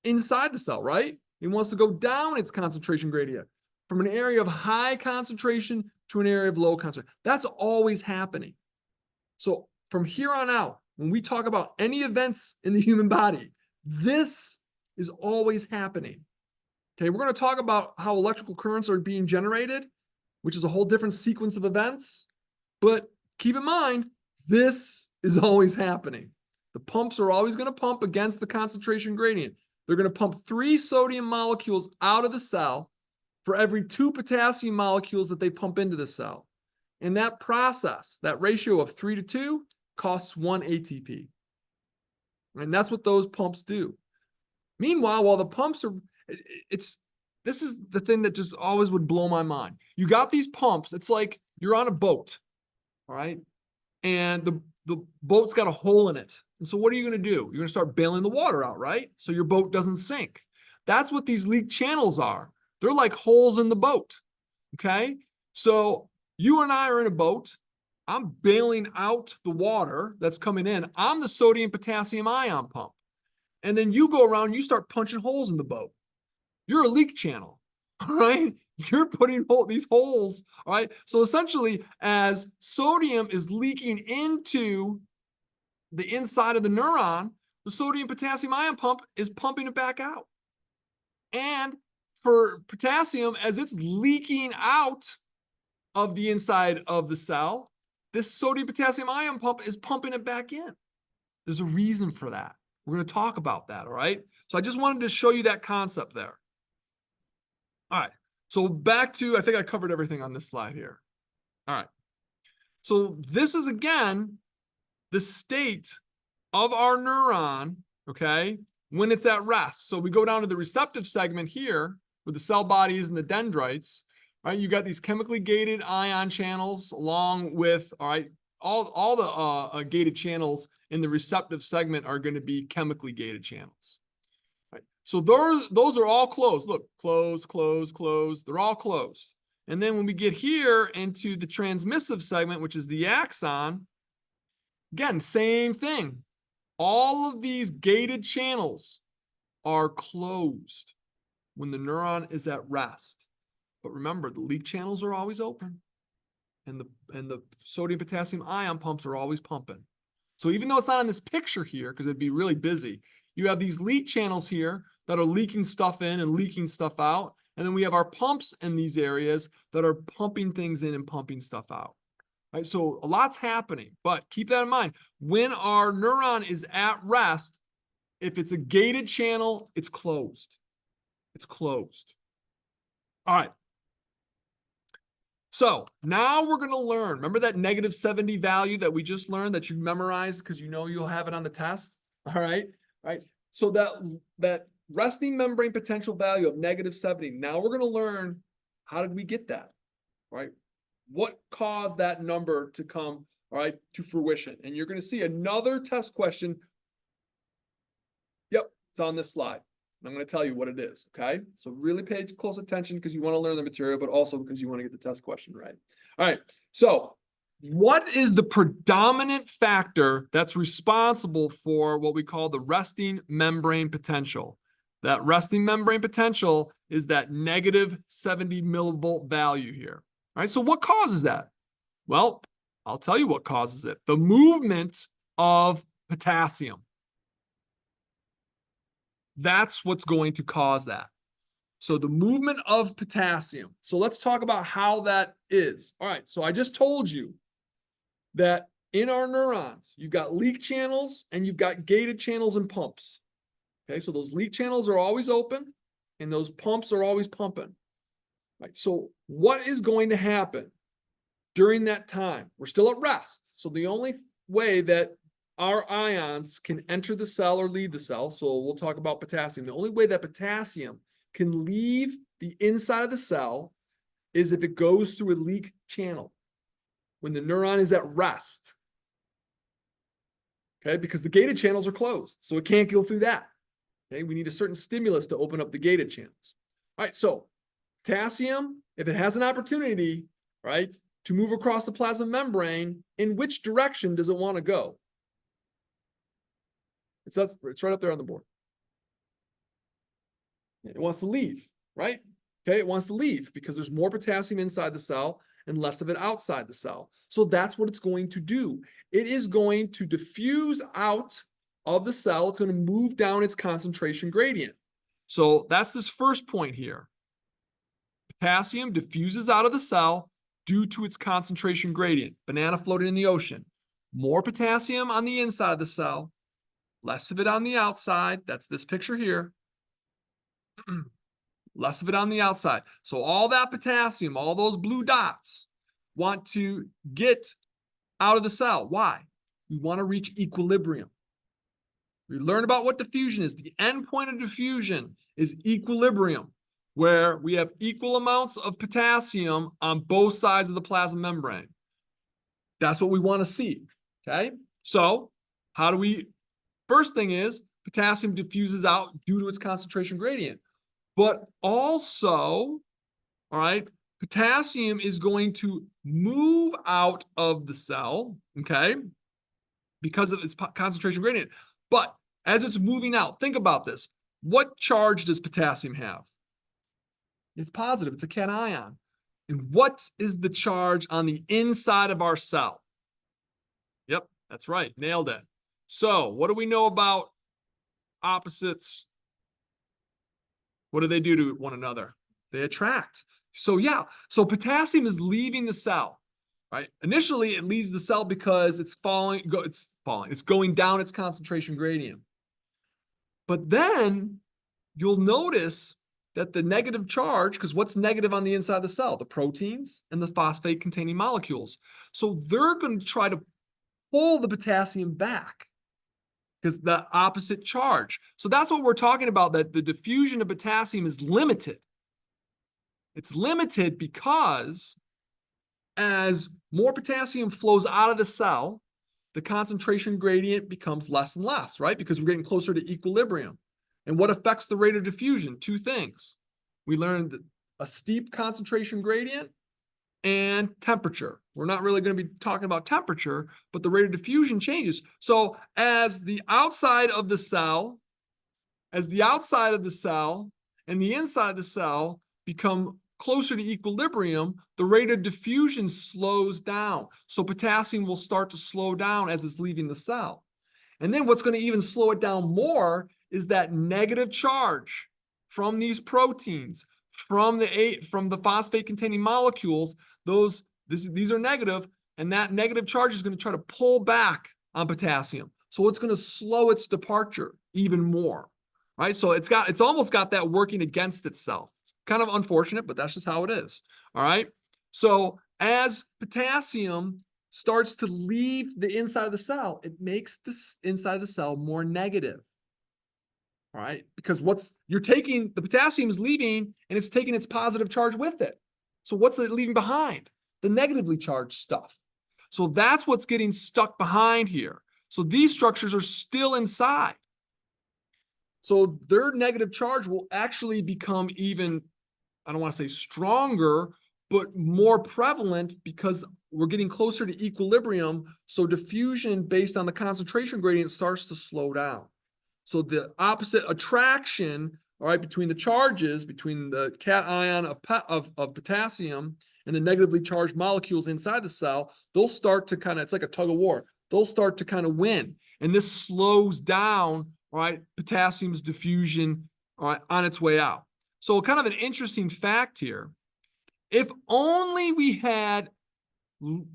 Inside the cell, right? It wants to go down its concentration gradient from an area of high concentration to an area of low concentration. That's always happening. So from here on out, when we talk about any events in the human body, this is always happening. Okay, we're going to talk about how electrical currents are being generated, which is a whole different sequence of events. But keep in mind, this is always happening. The pumps are always going to pump against the concentration gradient. They're going to pump 3 sodium molecules out of the cell for every 2 potassium molecules that they pump into the cell. And that process, that ratio of 3 to 2, costs 1 ATP. And that's what those pumps do. Meanwhile, while the pumps are, this is the thing that just always would blow my mind. You got these pumps, it's like you're on a boat, all right? And the boat's got a hole in it. And so what are you going to do? You're going to start bailing the water out, right? So your boat doesn't sink. That's what these leak channels are. They're like holes in the boat, okay? So you and I are in a boat. I'm bailing out the water that's coming in. I'm the sodium potassium ion pump. And then you go around, you start punching holes in the boat. You're a leak channel, all right? You're putting these holes, all right? So essentially, as sodium is leaking into the inside of the neuron, the sodium potassium ion pump is pumping it back out. And for potassium, as it's leaking out of the inside of the cell, this sodium potassium ion pump is pumping it back in. There's a reason for that. We're going to talk about that, all right? So I just wanted to show you that concept there. All right, so back to, I think I covered everything on this slide here. All right, so this is, again, the state of our neuron, okay, when it's at rest. So we go down to the receptive segment here with the cell bodies and the dendrites, right? You got these chemically gated ion channels along with, all right, all the gated channels in the receptive segment are going to be chemically gated channels. Right? So those are all closed. Look, closed, closed, closed. They're all closed. And then when we get here into the transmissive segment, which is the axon, again, same thing. All of these gated channels are closed when the neuron is at rest. But remember, the leak channels are always open, and the sodium potassium ion pumps are always pumping. So even though it's not in this picture here, because it'd be really busy, you have these leak channels here that are leaking stuff in and leaking stuff out. And then we have our pumps in these areas that are pumping things in and pumping stuff out. Right? So a lot's happening, but keep that in mind. When our neuron is at rest, if it's a gated channel, it's closed. It's closed. All right. So now we're going to learn. Remember that negative 70 value that we just learned that you memorized because you know you'll have it on the test? All right. All right. So that resting membrane potential value of negative 70. Now we're going to learn, how did we get that? Right? What caused that number to come, all right, to fruition? And you're going to see another test question. Yep, it's on this slide. I'm going to tell you what it is, okay? So really pay close attention because you want to learn the material, but also because you want to get the test question right. All right, so what is the predominant factor that's responsible for what we call the resting membrane potential? That resting membrane potential is that negative 70 millivolt value here. All right, so what causes that? Well, I'll tell you what causes it. The movement of potassium. That's what's going to cause that. So the movement of potassium. So let's talk about how that is. All right, so I just told you that in our neurons, you've got leak channels and you've got gated channels and pumps. Okay, so those leak channels are always open and those pumps are always pumping. Right, so what is going to happen during that time? We're still at rest. So the only way that our ions can enter the cell or leave the cell, so we'll talk about potassium. The only way that potassium can leave the inside of the cell is if it goes through a leak channel when the neuron is at rest. Okay, because the gated channels are closed, so it can't go through that. Okay, we need a certain stimulus to open up the gated channels. All right, so potassium, if it has an opportunity, right, to move across the plasma membrane, in which direction does it want to go? It's right up there on the board. It wants to leave, right? Okay, it wants to leave because there's more potassium inside the cell and less of it outside the cell. So that's what it's going to do. It is going to diffuse out of the cell. It's going to move down its concentration gradient. So that's this first point here. Potassium diffuses out of the cell due to its concentration gradient. Banana floating in the ocean. More potassium on the inside of the cell, less of it on the outside. That's this picture here. Less of it on the outside. So all that potassium, all those blue dots, want to get out of the cell. Why? We want to reach equilibrium. We learn about what diffusion is. The end point of diffusion is equilibrium, where we have equal amounts of potassium on both sides of the plasma membrane. That's what we want to see, okay? So how do we, first thing is potassium diffuses out due to its concentration gradient. But also, all right, potassium is going to move out of the cell, okay, because of its concentration gradient. But as it's moving out, think about this. What charge does potassium have? It's positive. It's a cation. And what is the charge on the inside of our cell? Yep, that's right. Nailed it. So what do we know about opposites? What do they do to one another? They attract. So yeah, so potassium is leaving the cell, right? Initially, it leaves the cell because it's going down its concentration gradient. But then you'll notice that the negative charge, because what's negative on the inside of the cell? The proteins and the phosphate-containing molecules. So they're going to try to pull the potassium back, because the opposite charge. So that's what we're talking about, that the diffusion of potassium is limited. It's limited because as more potassium flows out of the cell, the concentration gradient becomes less and less, right? Because we're getting closer to equilibrium. And what affects the rate of diffusion? Two things. We learned a steep concentration gradient and temperature. We're not really going to be talking about temperature, but the rate of diffusion changes. So as the outside of the cell and the inside of the cell become closer to equilibrium, the rate of diffusion slows down. So potassium will start to slow down as it's leaving the cell. And then what's going to even slow it down more is that negative charge from these proteins, from the phosphate-containing molecules. These are negative, and that negative charge is going to try to pull back on potassium. So it's going to slow its departure even more, right? So it's almost got that working against itself. It's kind of unfortunate, but that's just how it is. All right. So as potassium starts to leave the inside of the cell, it makes this inside of the cell more negative. All right, because the potassium is leaving and it's taking its positive charge with it. So what's it leaving behind? The negatively charged stuff. So that's what's getting stuck behind here. So these structures are still inside. So their negative charge will actually become even, I don't want to say stronger, but more prevalent because we're getting closer to equilibrium. So diffusion based on the concentration gradient starts to slow down. So the opposite attraction, all right, between the charges, between the cation of potassium and the negatively charged molecules inside the cell, they'll start to it's like a tug of war. They'll start to kind of win. And this slows down, all right, potassium's diffusion, all right, on its way out. So kind of an interesting fact here. If only we had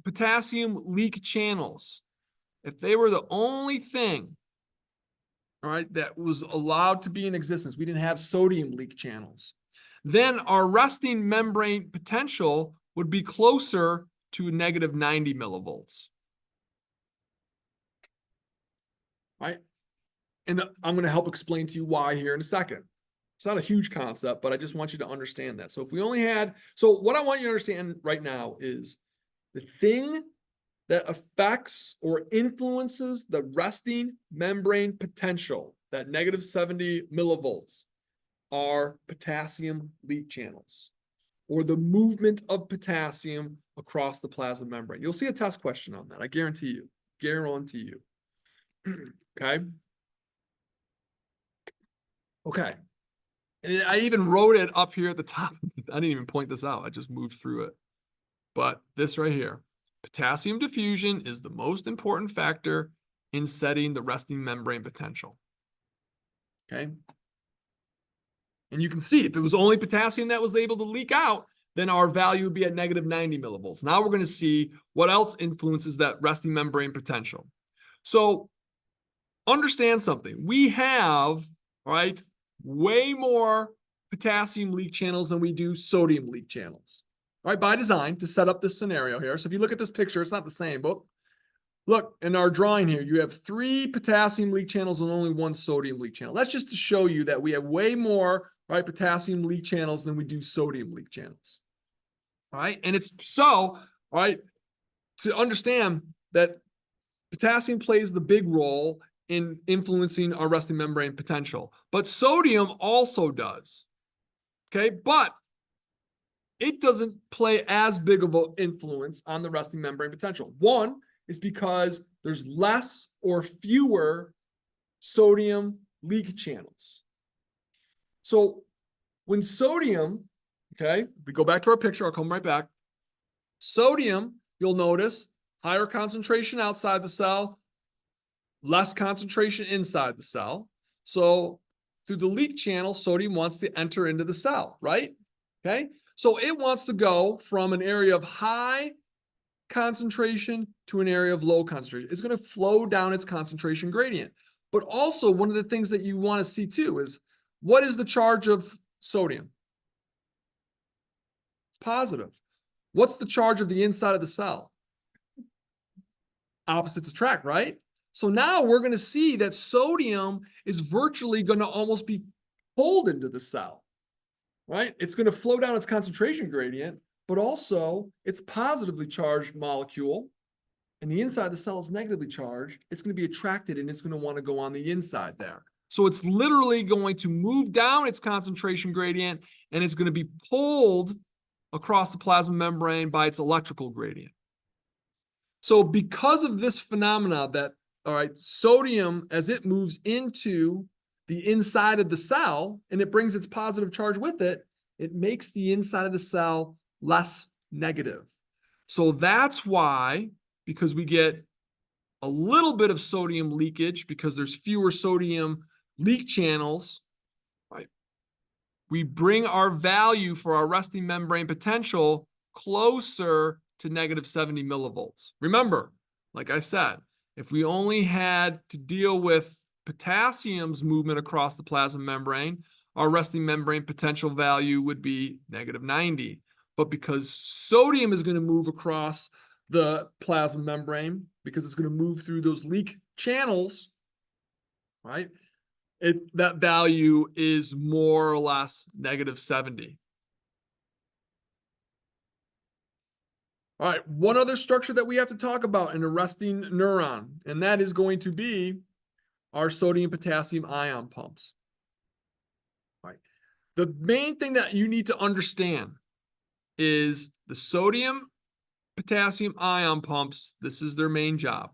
potassium leak channels, if they were the only thing, all right, that was allowed to be in existence, we didn't have sodium leak channels, then our resting membrane potential would be closer to negative 90 millivolts. Right? And I'm going to help explain to you why here in a second. It's not a huge concept, but I just want you to understand that. So if we only had, so what I want you to understand right now is the thing that affects or influences the resting membrane potential, that negative 70 millivolts, are potassium leak channels, or the movement of potassium across the plasma membrane. You'll see a test question on that. I guarantee you. Guarantee you. Okay. Okay. And I even wrote it up here at the top. I didn't even point this out. I just moved through it. But this right here, potassium diffusion is the most important factor in setting the resting membrane potential. Okay. And you can see if it was only potassium that was able to leak out, then our value would be at negative 90 millivolts. Now we're going to see what else influences that resting membrane potential. So understand something. We have, right, way more potassium leak channels than we do sodium leak channels. All right, by design to set up this scenario here. So if you look at this picture, it's not the same, but look, in our drawing here, you have 3 potassium leak channels and only 1 sodium leak channel. That's just to show you that we have way more, right, potassium leak channels than we do sodium leak channels. All right, and it's so, all right, to understand that potassium plays the big role in influencing our resting membrane potential, but sodium also does. Okay, but it doesn't play as big of an influence on the resting membrane potential. One is because there's less or fewer sodium leak channels. So when sodium, okay, if we go back to our picture, I'll come right back. Sodium, you'll notice, higher concentration outside the cell, less concentration inside the cell. So through the leak channel, sodium wants to enter into the cell, right? Okay, so it wants to go from an area of high concentration to an area of low concentration. It's going to flow down its concentration gradient. But also, one of the things that you want to see too is, what is the charge of sodium? It's positive. What's the charge of the inside of the cell? Opposites attract, right? So now we're going to see that sodium is virtually going to almost be pulled into the cell, right? It's going to flow down its concentration gradient, but also it's positively charged molecule, and the inside of the cell is negatively charged. It's going to be attracted and it's going to want to go on the inside there. So it's literally going to move down its concentration gradient, and it's going to be pulled across the plasma membrane by its electrical gradient. So because of this phenomena that, all right, sodium, as it moves into the inside of the cell and it brings its positive charge with it, it makes the inside of the cell less negative. So that's why, because we get a little bit of sodium leakage because there's fewer sodium leak channels, right? We bring our value for our resting membrane potential closer to negative 70 millivolts. Remember, like I said, if we only had to deal with potassium's movement across the plasma membrane, our resting membrane potential value would be negative 90. But because sodium is going to move across the plasma membrane, because it's going to move through those leak channels, right? That value is more or less negative 70. All right, one other structure that we have to talk about in a resting neuron, and that is going to be our sodium-potassium ion pumps. All right. The main thing that you need to understand is the sodium-potassium ion pumps, this is their main job.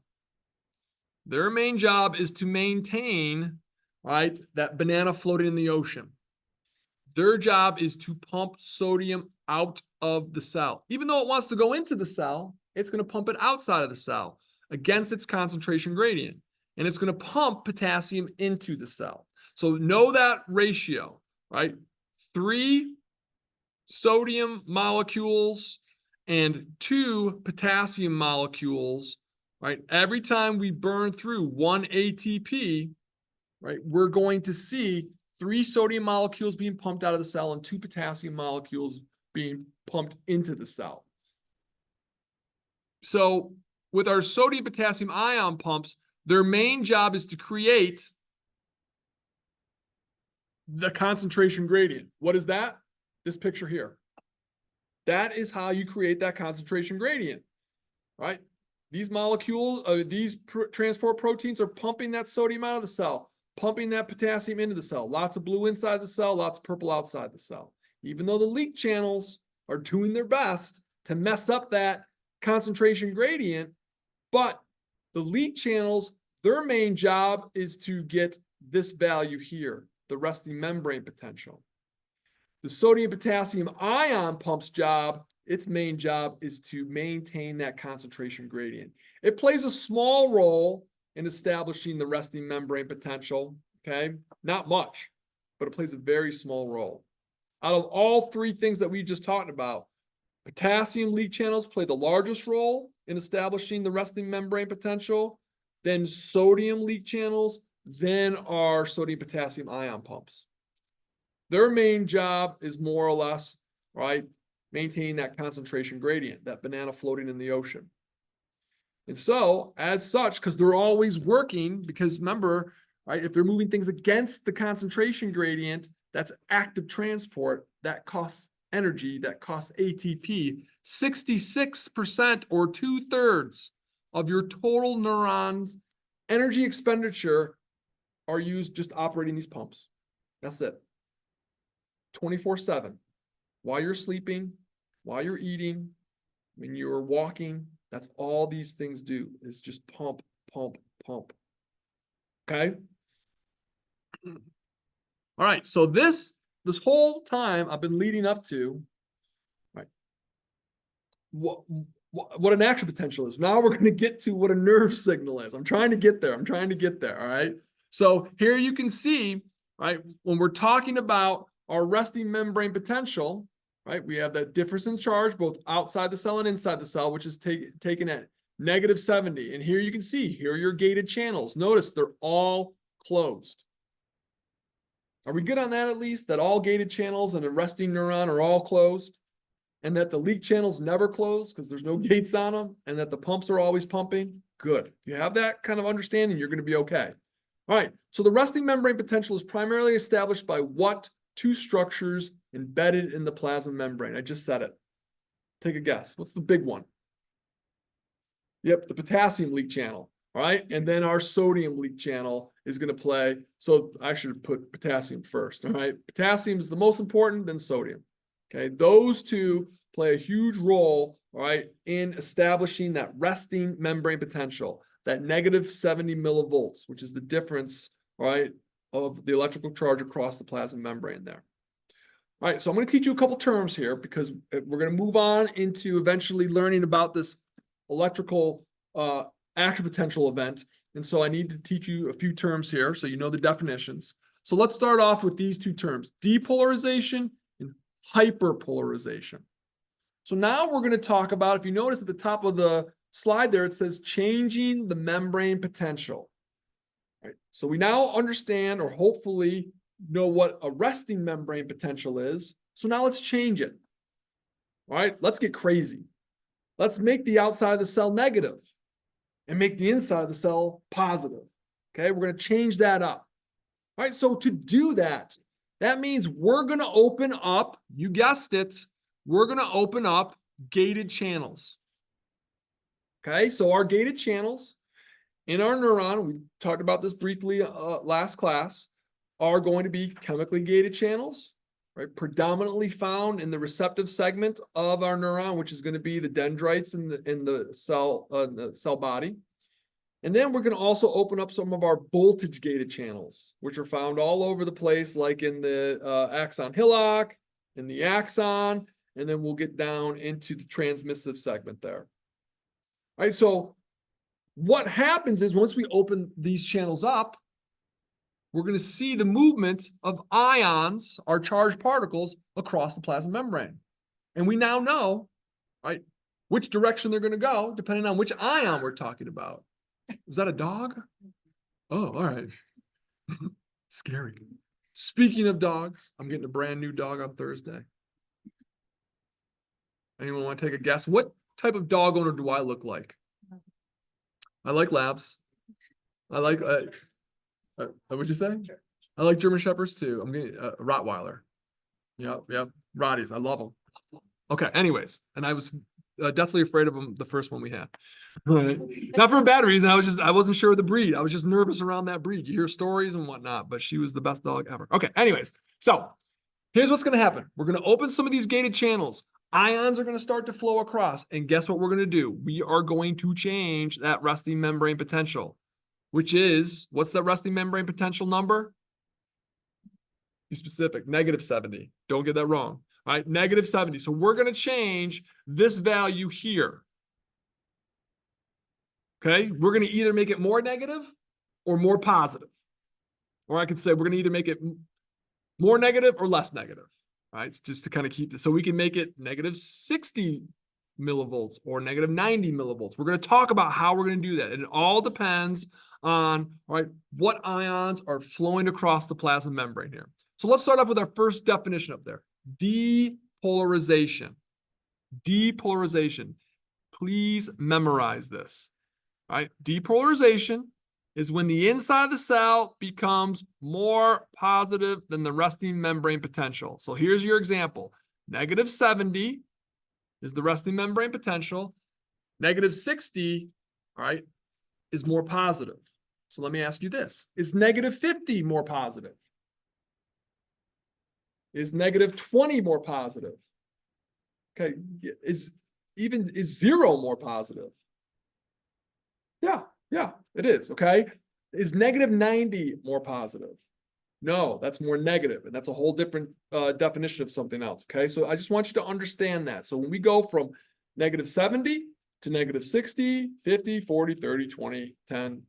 Their main job is to maintain, right, that banana floating in the ocean. Their job is to pump sodium out of the cell. Even though it wants to go into the cell, it's going to pump it outside of the cell against its concentration gradient. And it's going to pump potassium into the cell. So know that ratio, right? 3 sodium molecules and 2 potassium molecules, right? Every time we burn through 1 ATP, right, we're going to see 3 sodium molecules being pumped out of the cell and 2 potassium molecules being pumped into the cell. So with our sodium potassium ion pumps, their main job is to create the concentration gradient. What is that? This picture here. That is how you create that concentration gradient, right? These molecules, transport proteins are pumping that sodium out of the cell, pumping that potassium into the cell. Lots of blue inside the cell, lots of purple outside the cell. Even though the leak channels are doing their best to mess up that concentration gradient, but the leak channels, their main job is to get this value here, the resting membrane potential. The sodium potassium ion pump's job, its main job is to maintain that concentration gradient. It plays a small role in establishing the resting membrane potential, okay? Not much, but it plays a very small role. Out of all 3 things that we just talked about, potassium leak channels play the largest role in establishing the resting membrane potential, then sodium leak channels, then our sodium potassium ion pumps. Their main job is more or less, right, maintaining that concentration gradient, that banana floating in the ocean. And so, as such, because they're always working, because remember, right, if they're moving things against the concentration gradient, that's active transport, that costs energy, that costs ATP. 66% or 2/3 of your total neurons' energy expenditure are used just operating these pumps. That's it. 24/7. While you're sleeping, while you're eating, when you're walking, that's all these things do, is just pump, pump, pump. Okay? All right, so this whole time I've been leading up to, right, what an action potential is. Now we're going to get to what a nerve signal is. I'm trying to get there. All right? So here you can see, right, when we're talking about our resting membrane potential, right, we have that difference in charge both outside the cell and inside the cell, which is taken at negative 70. And here you can see, here are your gated channels. Notice they're all closed. Are we good on that at least? That all gated channels and a resting neuron are all closed? And that the leak channels never close because there's no gates on them? And that the pumps are always pumping? Good. If you have that kind of understanding, you're going to be okay. All right, so the resting membrane potential is primarily established by what 2 structures embedded in the plasma membrane? I just said it. Take a guess. What's the big one? Yep, the potassium leak channel. All right, and then our sodium leak channel is going to play. So I should put potassium first. All right, potassium is the most important, then sodium. Okay, those two play a huge role, all right, in establishing that resting membrane potential, that negative 70 millivolts, which is the difference, all right, of the electrical charge across the plasma membrane there. All right, so I'm going to teach you a couple terms here because we're going to move on into eventually learning about this electrical action potential event. And so I need to teach you a few terms here so you know the definitions. So let's start off with these two terms, depolarization and hyperpolarization. So now we're going to talk about, if you notice at the top of the slide there, it says changing the membrane potential. Right? So we now understand, or hopefully know, what a resting membrane potential is. So now let's change it. All right, let's get crazy. Let's make the outside of the cell negative and make the inside of the cell positive. Okay, we're going to change that up. All right, so to do that, that means we're going to open up, you guessed it, we're going to open up gated channels. Okay, so our gated channels in our neuron, we talked about this briefly last class, are going to be chemically gated channels, right? Predominantly found in the receptive segment of our neuron, which is going to be the dendrites in the cell body. And then we're going to also open up some of our voltage gated channels, which are found all over the place, like in the axon hillock, in the axon, and then we'll get down into the transmissive segment there. All right, so what happens is once we open these channels up, we're going to see the movement of ions, our charged particles, across the plasma membrane. And we now know, right, which direction they're going to go, depending on which ion we're talking about. Is that a dog? Oh, all right. Scary. Speaking of dogs, I'm getting a brand new dog on Thursday. Anyone want to take a guess? What type of dog owner do I look like? I like labs. I like, what'd you say? I like German Shepherds too. I'm getting a Rottweiler. Yep. Rotties. I love them. Okay, anyways. And I was deathly afraid of them the first one we had. Right. Not for a bad reason. I wasn't sure of the breed. I was just nervous around that breed. You hear stories and whatnot, but she was the best dog ever. Okay, anyways. So here's what's going to happen. We're going to open some of these gated channels. Ions are going to start to flow across. And guess what we're going to do? We are going to change that resting membrane potential, which is, what's that resting membrane potential number? Be specific, negative 70. Don't get that wrong. All right, negative 70. So we're going to change this value here. Okay, we're going to either make it more negative or more positive. Or I could say we're going to either make it more negative or less negative, right? It's just to kind of keep this. So we can make it negative 60 millivolts or negative 90 millivolts. We're going to talk about how we're going to do that. And it all depends on, all right, what ions are flowing across the plasma membrane here. So let's start off with our first definition up there. Depolarization. Depolarization. Please memorize this. All right, depolarization is when the inside of the cell becomes more positive than the resting membrane potential. So here's your example. Negative 70 is the resting membrane potential. Negative 60, all right, is more positive. So let me ask you this. Is negative 50 more positive? Is negative 20 more positive? Okay, is 0 more positive? Yeah, it is, okay? Is negative 90 more positive? No, that's more negative, and that's a whole different definition of something else, okay? So I just want you to understand that. So when we go from negative 70 to negative 60, 50, 40, 30, 20, 10,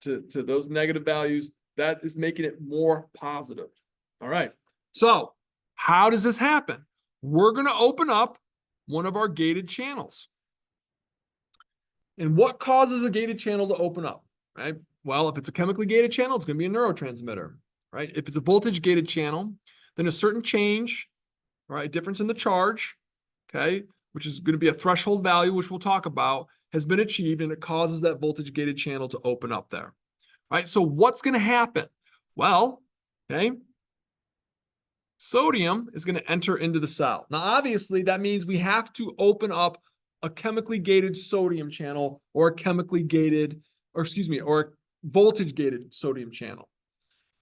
to those negative values, that is making it more positive. All right, so how does this happen? We're going to open up one of our gated channels. And what causes a gated channel to open up, right? Well, if it's a chemically gated channel, it's going to be a neurotransmitter, right? If it's a voltage gated channel, then a certain change, right, difference in the charge, okay, which is going to be a threshold value, which we'll talk about, has been achieved, and it causes that voltage gated channel to open up there, right? So what's going to happen? Well, okay, sodium is going to enter into the cell. Now, obviously, that means we have to open up a chemically gated sodium channel or a chemically gated or excuse me, or voltage gated sodium channel.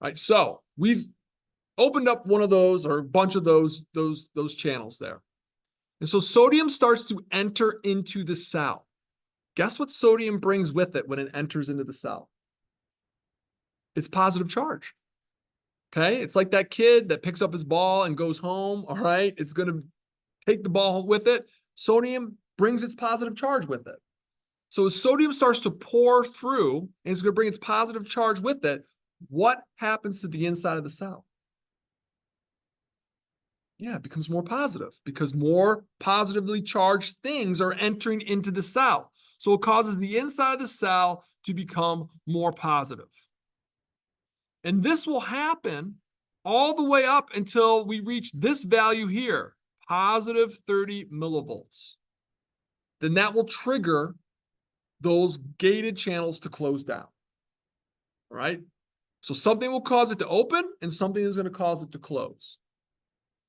Right. So we've opened up one of those or a bunch of those channels there. And so sodium starts to enter into the cell. Guess what sodium brings with it when it enters into the cell? It's positive charge. Okay. It's like that kid that picks up his ball and goes home. All right. It's going to take the ball with it. Sodium brings its positive charge with it. So as sodium starts to pour through and it's going to bring its positive charge with it, what happens to the inside of the cell? Yeah, it becomes more positive because more positively charged things are entering into the cell. So it causes the inside of the cell to become more positive. And this will happen all the way up until we reach this value here, positive 30 millivolts. Then that will trigger those gated channels to close down. All right. So something will cause it to open and something is going to cause it to close.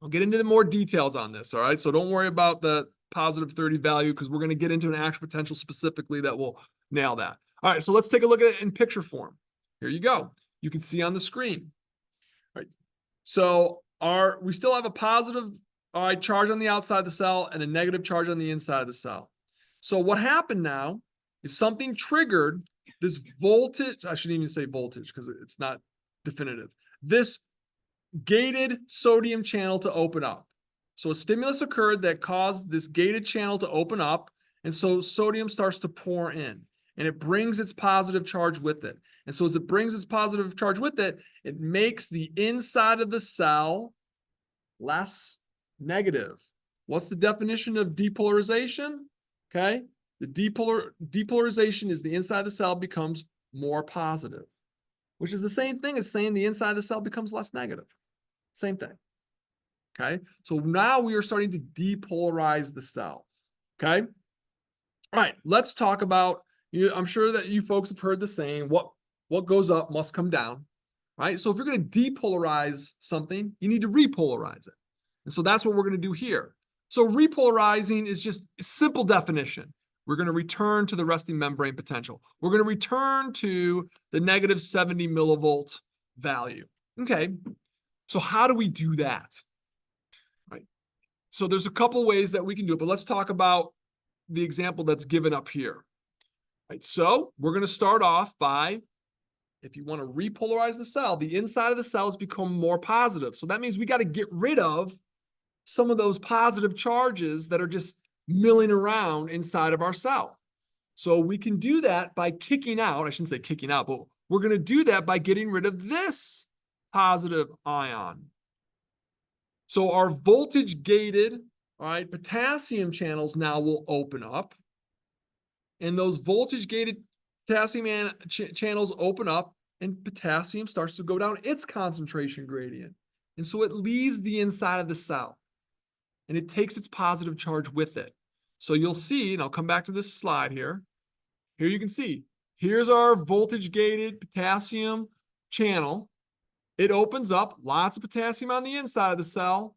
I'll get into the more details on this. All right. So don't worry about the positive 30 value because we're going to get into an actual potential specifically that will nail that. All right. So let's take a look at it in picture form. Here you go. You can see on the screen. All right. So we still have a positive charge on the outside of the cell and a negative charge on the inside of the cell. So what happened now is something triggered this voltage. I shouldn't even say voltage because it's not definitive. This gated sodium channel to open up. So a stimulus occurred that caused this gated channel to open up. And so sodium starts to pour in and it brings its positive charge with it. And so as it brings its positive charge with it, it makes the inside of the cell less negative. What's the definition of depolarization? Okay. The depolarization is the inside of the cell becomes more positive, which is the same thing as saying the inside of the cell becomes less negative. Same thing. Okay. So now we are starting to depolarize the cell. Okay. All right. Let's talk about, I'm sure that you folks have heard the saying, what goes up must come down. Right. So if you're going to depolarize something, you need to repolarize it. And so that's what we're going to do here. So repolarizing is just a simple definition. We're going to return to the resting membrane potential. We're going to return to the negative 70 millivolt value. Okay. So how do we do that? Right. So there's a couple ways that we can do it, but let's talk about the example that's given up here. Right. So we're going to start off by, if you want to repolarize the cell, the inside of the cell has become more positive. So that means we got to get rid of some of those positive charges that are just milling around inside of our cell. So we can do that by kicking out, I shouldn't say kicking out, but we're going to do that by getting rid of this positive ion. So our voltage gated, all right, potassium channels now will open up. And those voltage gated potassium channels open up and potassium starts to go down its concentration gradient. And so it leaves the inside of the cell and it takes its positive charge with it. So you'll see, and I'll come back to this slide here. Here you can see, here's our voltage gated potassium channel. It opens up, lots of potassium on the inside of the cell,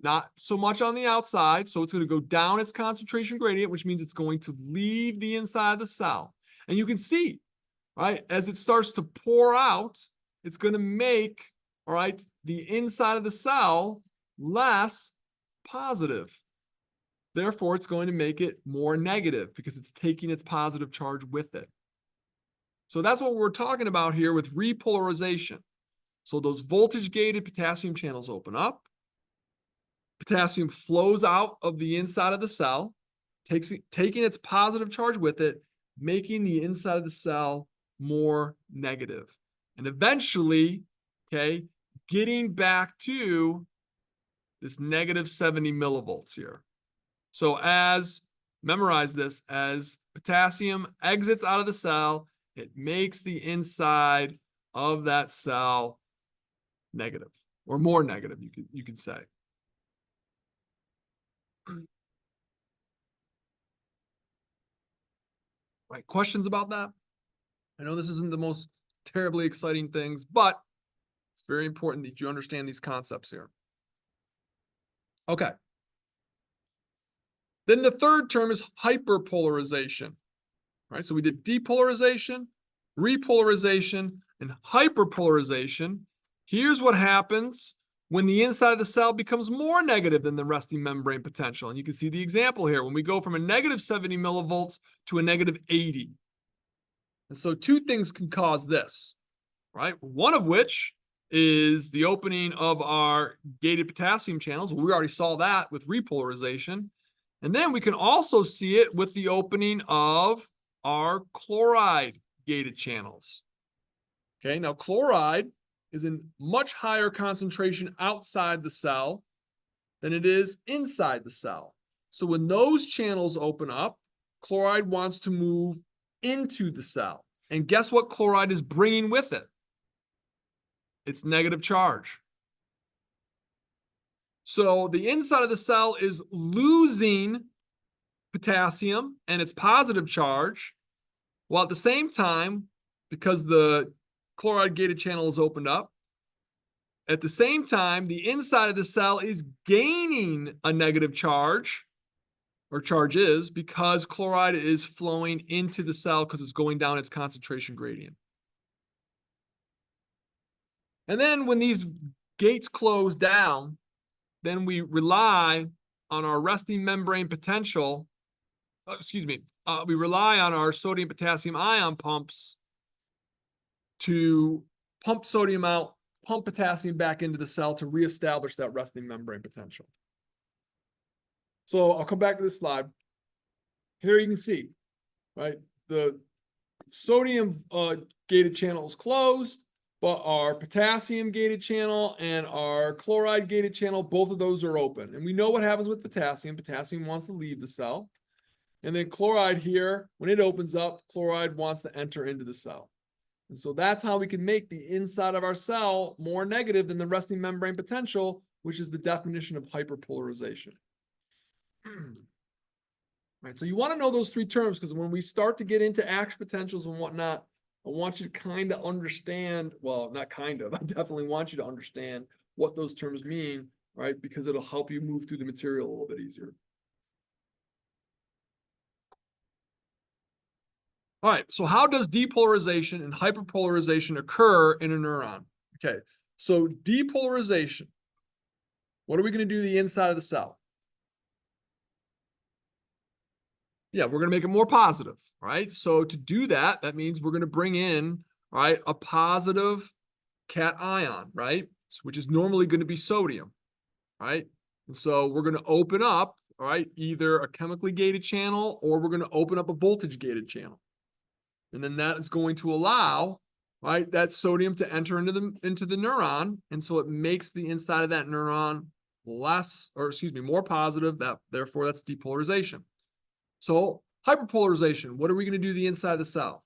not so much on the outside. So it's going to go down its concentration gradient, which means it's going to leave the inside of the cell. And you can see, right, as it starts to pour out, it's going to make, all right, the inside of the cell less positive. Therefore, it's going to make it more negative because it's taking its positive charge with it. So that's what we're talking about here with repolarization. So those voltage-gated potassium channels open up. Potassium flows out of the inside of the cell, taking its positive charge with it, making the inside of the cell more negative. And eventually, okay, getting back to this negative 70 millivolts here. So memorize this, as potassium exits out of the cell, it makes the inside of that cell negative or more negative, you could say. Right, questions about that? I know this isn't the most terribly exciting things, but it's very important that you understand these concepts here. Okay. Then the third term is hyperpolarization. right? So we did depolarization, repolarization, and hyperpolarization. Here's what happens when the inside of the cell becomes more negative than the resting membrane potential. And you can see the example here when we go from a negative 70 millivolts to a negative 80. And so two things can cause this, right? One of which is the opening of our gated potassium channels. We already saw that with repolarization. And then we can also see it with the opening of our chloride gated channels. Okay, now chloride is in much higher concentration outside the cell than it is inside the cell. So when those channels open up, chloride wants to move into the cell. And guess what chloride is bringing with it? It's negative charge. So the inside of the cell is losing potassium and its positive charge, while at the same time, because the chloride gated channel is opened up, at the same time, the inside of the cell is gaining a negative charge, or charges, because chloride is flowing into the cell because it's going down its concentration gradient. And then when these gates close down, then we rely on our resting membrane potential. We rely on our sodium potassium ion pumps to pump sodium out, pump potassium back into the cell to reestablish that resting membrane potential. So I'll come back to this slide. Here you can see, right, the sodium gated channel is closed, but our potassium gated channel and our chloride gated channel, both of those are open. And we know what happens with potassium. Potassium wants to leave the cell. And then chloride here, when it opens up, chloride wants to enter into the cell. And so that's how we can make the inside of our cell more negative than the resting membrane potential, which is the definition of hyperpolarization. Right, so you want to know those three terms because when we start to get into action potentials and whatnot, I want you to kind of understand, well, not kind of, I definitely want you to understand what those terms mean, right? Because it'll help you move through the material a little bit easier. All right, so how does depolarization and hyperpolarization occur in a neuron? Okay, so depolarization, what are we going to do to the inside of the cell? Yeah, we're going to make it more positive, right? So to do that, that means we're going to bring in, right, a positive cation ion, right? Which is normally going to be sodium, right? And so we're going to open up, all right, either a chemically gated channel or we're going to open up a voltage gated channel. And then that is going to allow, right, that sodium to enter into the neuron. And so it makes the inside of that neuron more positive. Therefore, that's depolarization. So hyperpolarization, what are we going to do to the inside of the cell?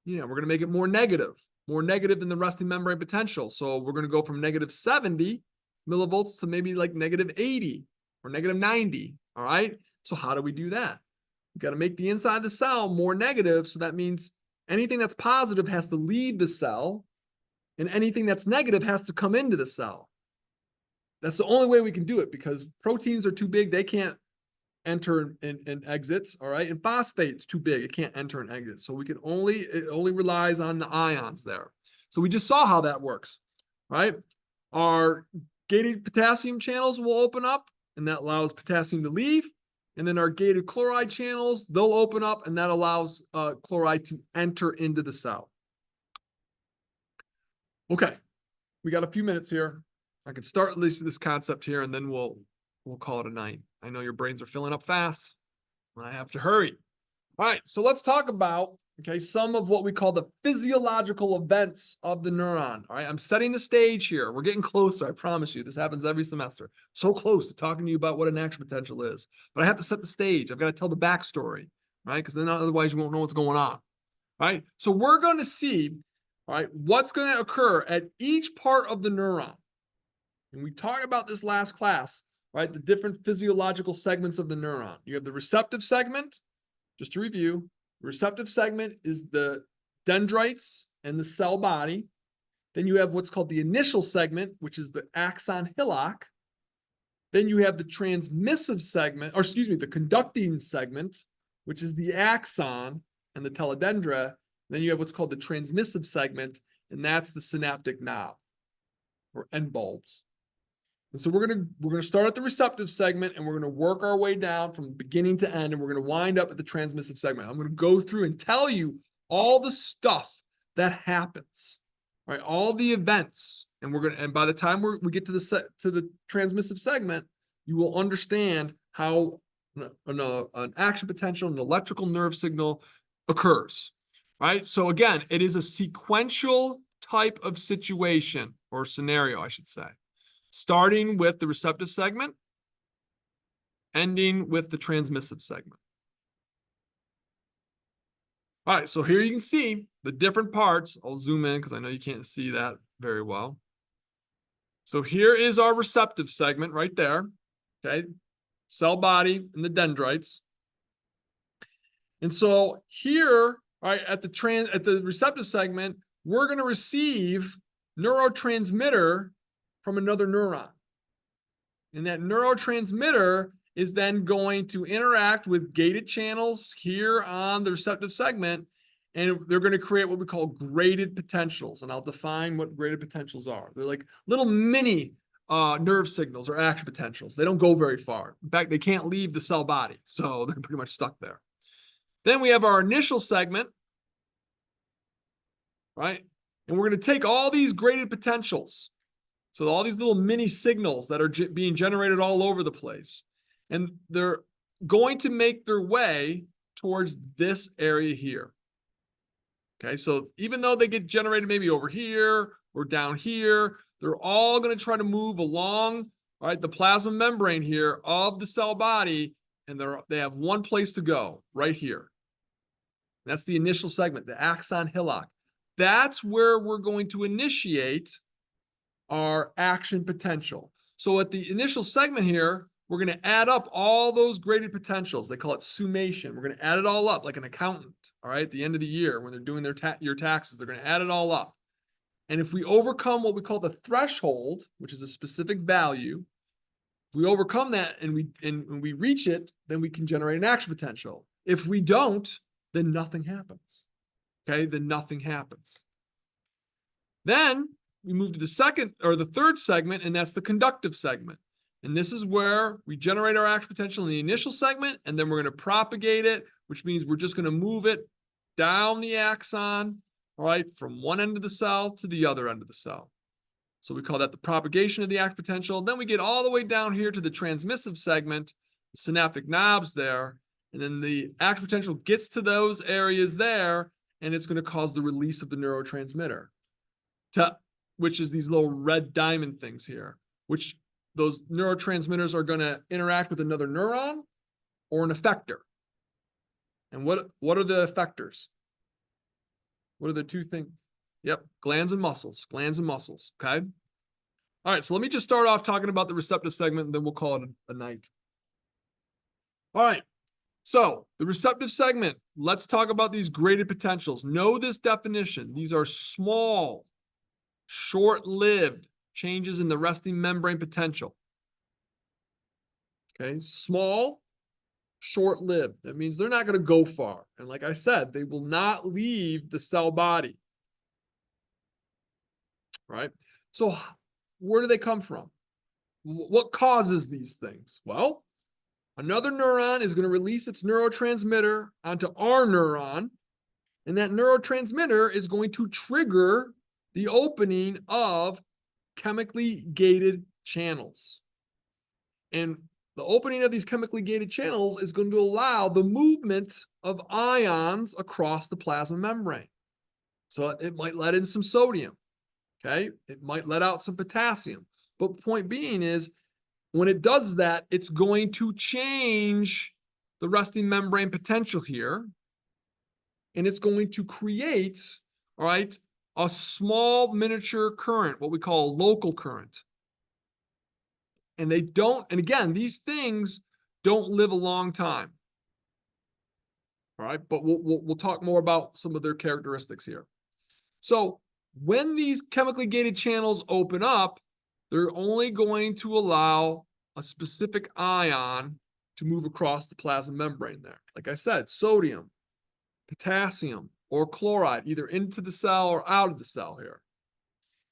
Yeah, we're going to make it more negative than the resting membrane potential. So we're going to go from negative 70 millivolts to maybe like negative 80 or negative 90. All right. So how do we do that? We've got to make the inside of the cell more negative. So that means anything that's positive has to leave the cell and anything that's negative has to come into the cell. That's the only way we can do it because proteins are too big. They can't enter and exits, all right? And phosphate's too big. It can't enter and exit. So it only relies on the ions there. So we just saw how that works, right? Our gated potassium channels will open up and that allows potassium to leave. And then our gated chloride channels, they'll open up and that allows chloride to enter into the cell. Okay, we got a few minutes here. I can start at least this concept here and then we'll call it a night. I know your brains are filling up fast and I have to hurry. All right, so let's talk about, okay, some of what we call the physiological events of the neuron. All right, I'm setting the stage here. We're getting closer, I promise you. This happens every semester. So close to talking to you about what an action potential is. But I have to set the stage. I've got to tell the backstory, right? Because then otherwise you won't know what's going on. All right, so we're going to see, all right, what's going to occur at each part of the neuron. And we talked about this last class, right? The different physiological segments of the neuron. You have the receptive segment. Just to review, the receptive segment is the dendrites and the cell body. Then you have what's called the initial segment, which is the axon hillock. Then you have the transmissive segment, the conducting segment, which is the axon and the telodendra. Then you have what's called the transmissive segment, and that's the synaptic knob or end bulbs. And so we're gonna start at the receptive segment, and we're gonna work our way down from beginning to end, and we're gonna wind up at the transmissive segment. I'm gonna go through and tell you all the stuff that happens, right? All the events, and by the time we get to the transmissive segment, you will understand how an action potential, an electrical nerve signal occurs, right? So again, it is a sequential type of situation or scenario, I should say, starting with the receptive segment, ending with the transmissive segment. All right, so here you can see the different parts. I'll zoom in because I know you can't see that very well. So here is our receptive segment right there, okay? Cell body and the dendrites. And so here, all right, at the receptive segment, we're going to receive neurotransmitter from another neuron. And that neurotransmitter is then going to interact with gated channels here on the receptive segment, and they're going to create what we call graded potentials. And I'll define what graded potentials are. They're like little mini nerve signals or action potentials. They don't go very far. In fact, they can't leave the cell body, so they're pretty much stuck there. Then we have our initial segment, right? And we're going to take all these graded potentials, so all these little mini signals that are being generated all over the place, and they're going to make their way towards this area here. Okay, so even though they get generated maybe over here or down here, they're all going to try to move along, all right, the plasma membrane here of the cell body, and they have one place to go, right here. That's the initial segment, the axon hillock. That's where we're going to initiate our action potential. So at the initial segment here, we're going to add up all those graded potentials. They call it summation. We're going to add it all up like an accountant, all right, at the end of the year when they're doing your taxes. They're going to add it all up. And if we overcome what we call the threshold, which is a specific value, if we overcome that and we reach it, then we can generate an action potential. If we don't, then nothing happens. Okay, then nothing happens. Then we move to the second or the third segment, and that's the conductive segment. And this is where we generate our action potential in the initial segment, and then we're going to propagate it, which means we're just going to move it down the axon, all right, from one end of the cell to the other end of the cell. So we call that the propagation of the action potential. Then we get all the way down here to the transmissive segment, the synaptic knobs there, and then the action potential gets to those areas there, and it's going to cause the release of the neurotransmitter, which is these little red diamond things here, which those neurotransmitters are going to interact with another neuron or an effector. And what are the effectors? What are the two things? Yep, glands and muscles, okay? All right, so let me just start off talking about the receptive segment, and then we'll call it a night. All right, so the receptive segment, let's talk about these graded potentials. Know this definition. These are small, short-lived changes in the resting membrane potential. Okay, small, short-lived. That means they're not going to go far. And like I said, they will not leave the cell body. Right? So where do they come from? What causes these things? Well, another neuron is going to release its neurotransmitter onto our neuron, and that neurotransmitter is going to trigger the opening of chemically gated channels. And the opening of these chemically gated channels is going to allow the movement of ions across the plasma membrane. So it might let in some sodium, okay? It might let out some potassium. But point being is, when it does that, it's going to change the resting membrane potential here, and it's going to create, all right, a small miniature current, what we call a local current. And again, these things don't live a long time. All right, but we'll talk more about some of their characteristics here. So when these chemically gated channels open up, they're only going to allow a specific ion to move across the plasma membrane there. Like I said, sodium, potassium, or chloride, either into the cell or out of the cell here.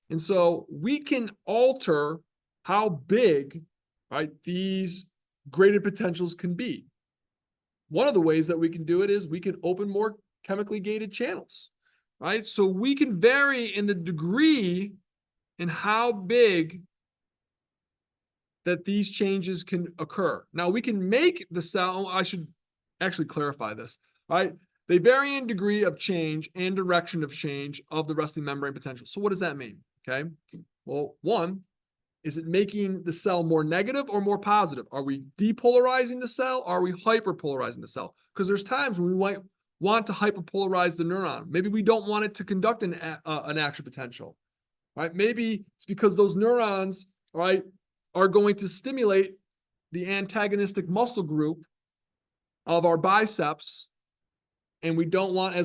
And so we can alter how big, right, these graded potentials can be. One of the ways that we can do it is we can open more chemically gated channels, right? So we can vary in the degree in how big that these changes can occur. Now we can make the cell, I should actually clarify this, right? They vary in degree of change and direction of change of the resting membrane potential. So what does that mean? Okay. Well, one, is it making the cell more negative or more positive? Are we depolarizing the cell? Or are we hyperpolarizing the cell? Because there's times when we might want to hyperpolarize the neuron. Maybe we don't want it to conduct an action potential, right? Maybe it's because those neurons, right, are going to stimulate the antagonistic muscle group of our biceps. And we don't want,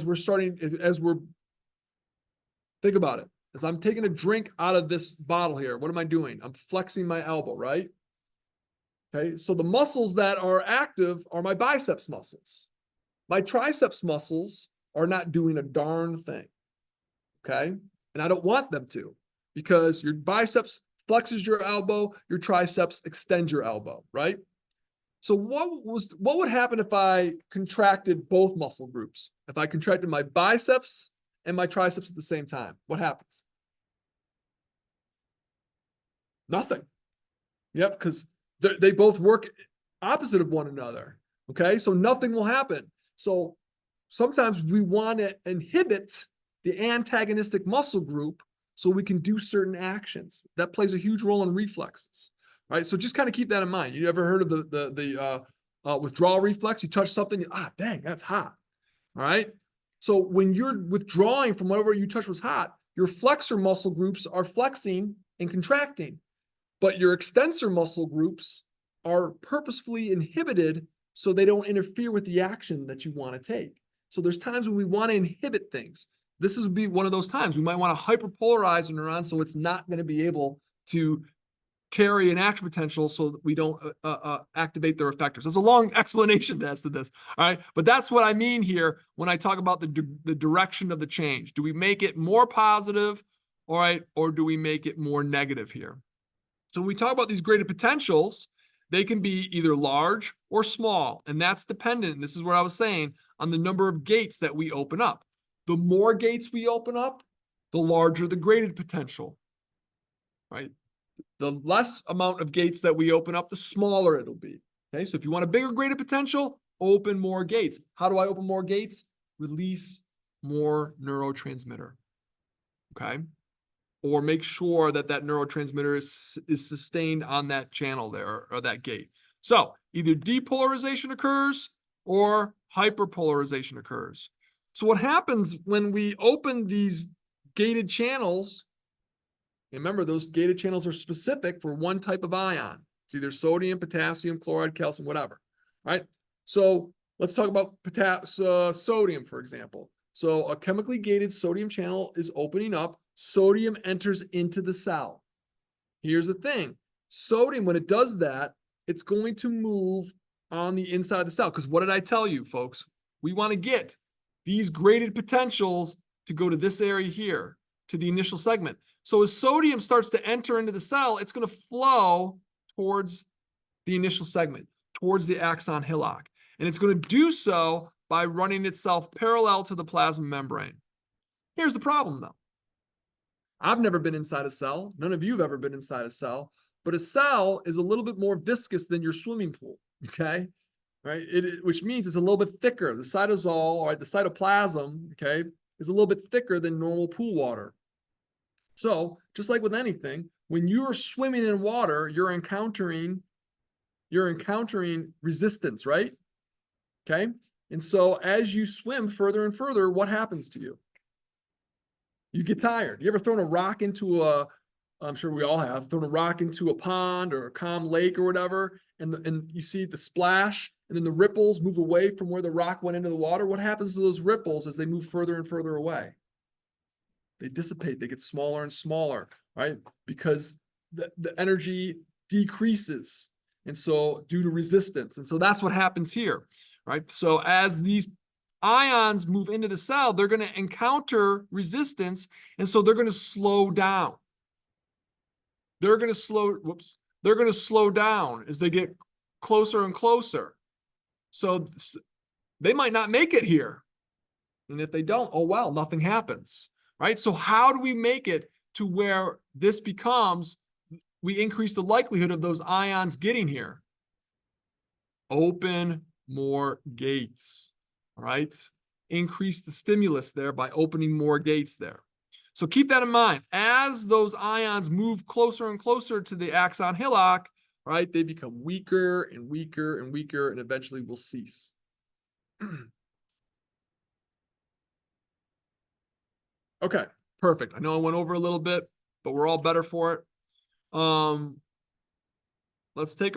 think about it. As I'm taking a drink out of this bottle here, what am I doing? I'm flexing my elbow, right? Okay, so the muscles that are active are my biceps muscles. My triceps muscles are not doing a darn thing, okay? And I don't want them to, because your biceps flexes your elbow, your triceps extend your elbow, right? So what would happen if I contracted both muscle groups? If I contracted my biceps and my triceps at the same time, what happens? Nothing. Yep, because they both work opposite of one another. Okay, so nothing will happen. So sometimes we want to inhibit the antagonistic muscle group so we can do certain actions. That plays a huge role in reflexes, right? So just kind of keep that in mind. You ever heard of the withdrawal reflex? You touch something, dang, that's hot. All right. So when you're withdrawing from whatever you touched was hot, your flexor muscle groups are flexing and contracting, but your extensor muscle groups are purposefully inhibited so they don't interfere with the action that you want to take. So there's times when we want to inhibit things. This would be one of those times. We might want to hyperpolarize a neuron so it's not going to be able to carry an action potential so that we don't activate their effectors. There's a long explanation as to this, all right? But that's what I mean here when I talk about the direction of the change. Do we make it more positive, all right, or do we make it more negative here? So when we talk about these graded potentials, they can be either large or small, and that's dependent, and this is what I was saying, on the number of gates that we open up. The more gates we open up, the larger the graded potential, right? The less amount of gates that we open up, the smaller it'll be. Okay, so if you want a bigger graded potential, open more gates. How do I open more gates? Release more neurotransmitter. Okay, or make sure that that neurotransmitter is sustained on that channel there or that gate. So either depolarization occurs or hyperpolarization occurs. So what happens when we open these gated channels? Remember, those gated channels are specific for one type of ion. It's either sodium, potassium, chloride, calcium, whatever, right? So let's talk about sodium, for example. So a chemically gated sodium channel is opening up. Sodium enters into the cell. Here's the thing. Sodium, when it does that, it's going to move on the inside of the cell. Because what did I tell you, folks? We want to get these graded potentials to go to this area here, to the initial segment. So as sodium starts to enter into the cell, it's going to flow towards the initial segment, towards the axon hillock. And it's going to do so by running itself parallel to the plasma membrane. Here's the problem, though. I've never been inside a cell. None of you have ever been inside a cell. But a cell is a little bit more viscous than your swimming pool, okay? Right? Which means it's a little bit thicker. The cytosol, or the cytoplasm, okay, is a little bit thicker than normal pool water. So just like with anything, when you're swimming in water, you're encountering resistance, right? Okay. And so as you swim further and further, what happens to you? You get tired. You ever thrown a rock into I'm sure we all have, thrown a rock into a pond or a calm lake or whatever, and you see the splash, and then the ripples move away from where the rock went into the water. What happens to those ripples as they move further and further away? They dissipate, they get smaller and smaller, right? Because the energy decreases. And so due to resistance. And so that's what happens here, right? So as these ions move into the cell, they're going to encounter resistance. And so they're going to slow down. They're going to slow down as they get closer and closer. So they might not make it here. And if they don't, oh well, nothing happens, right? So how do we make it to where this becomes, we increase the likelihood of those ions getting here? Open more gates, all right? Increase the stimulus there by opening more gates there. So keep that in mind. As those ions move closer and closer to the axon hillock, right, they become weaker and weaker and weaker and eventually will cease. Okay, perfect. I know I went over a little bit, but we're all better for it. Let's take a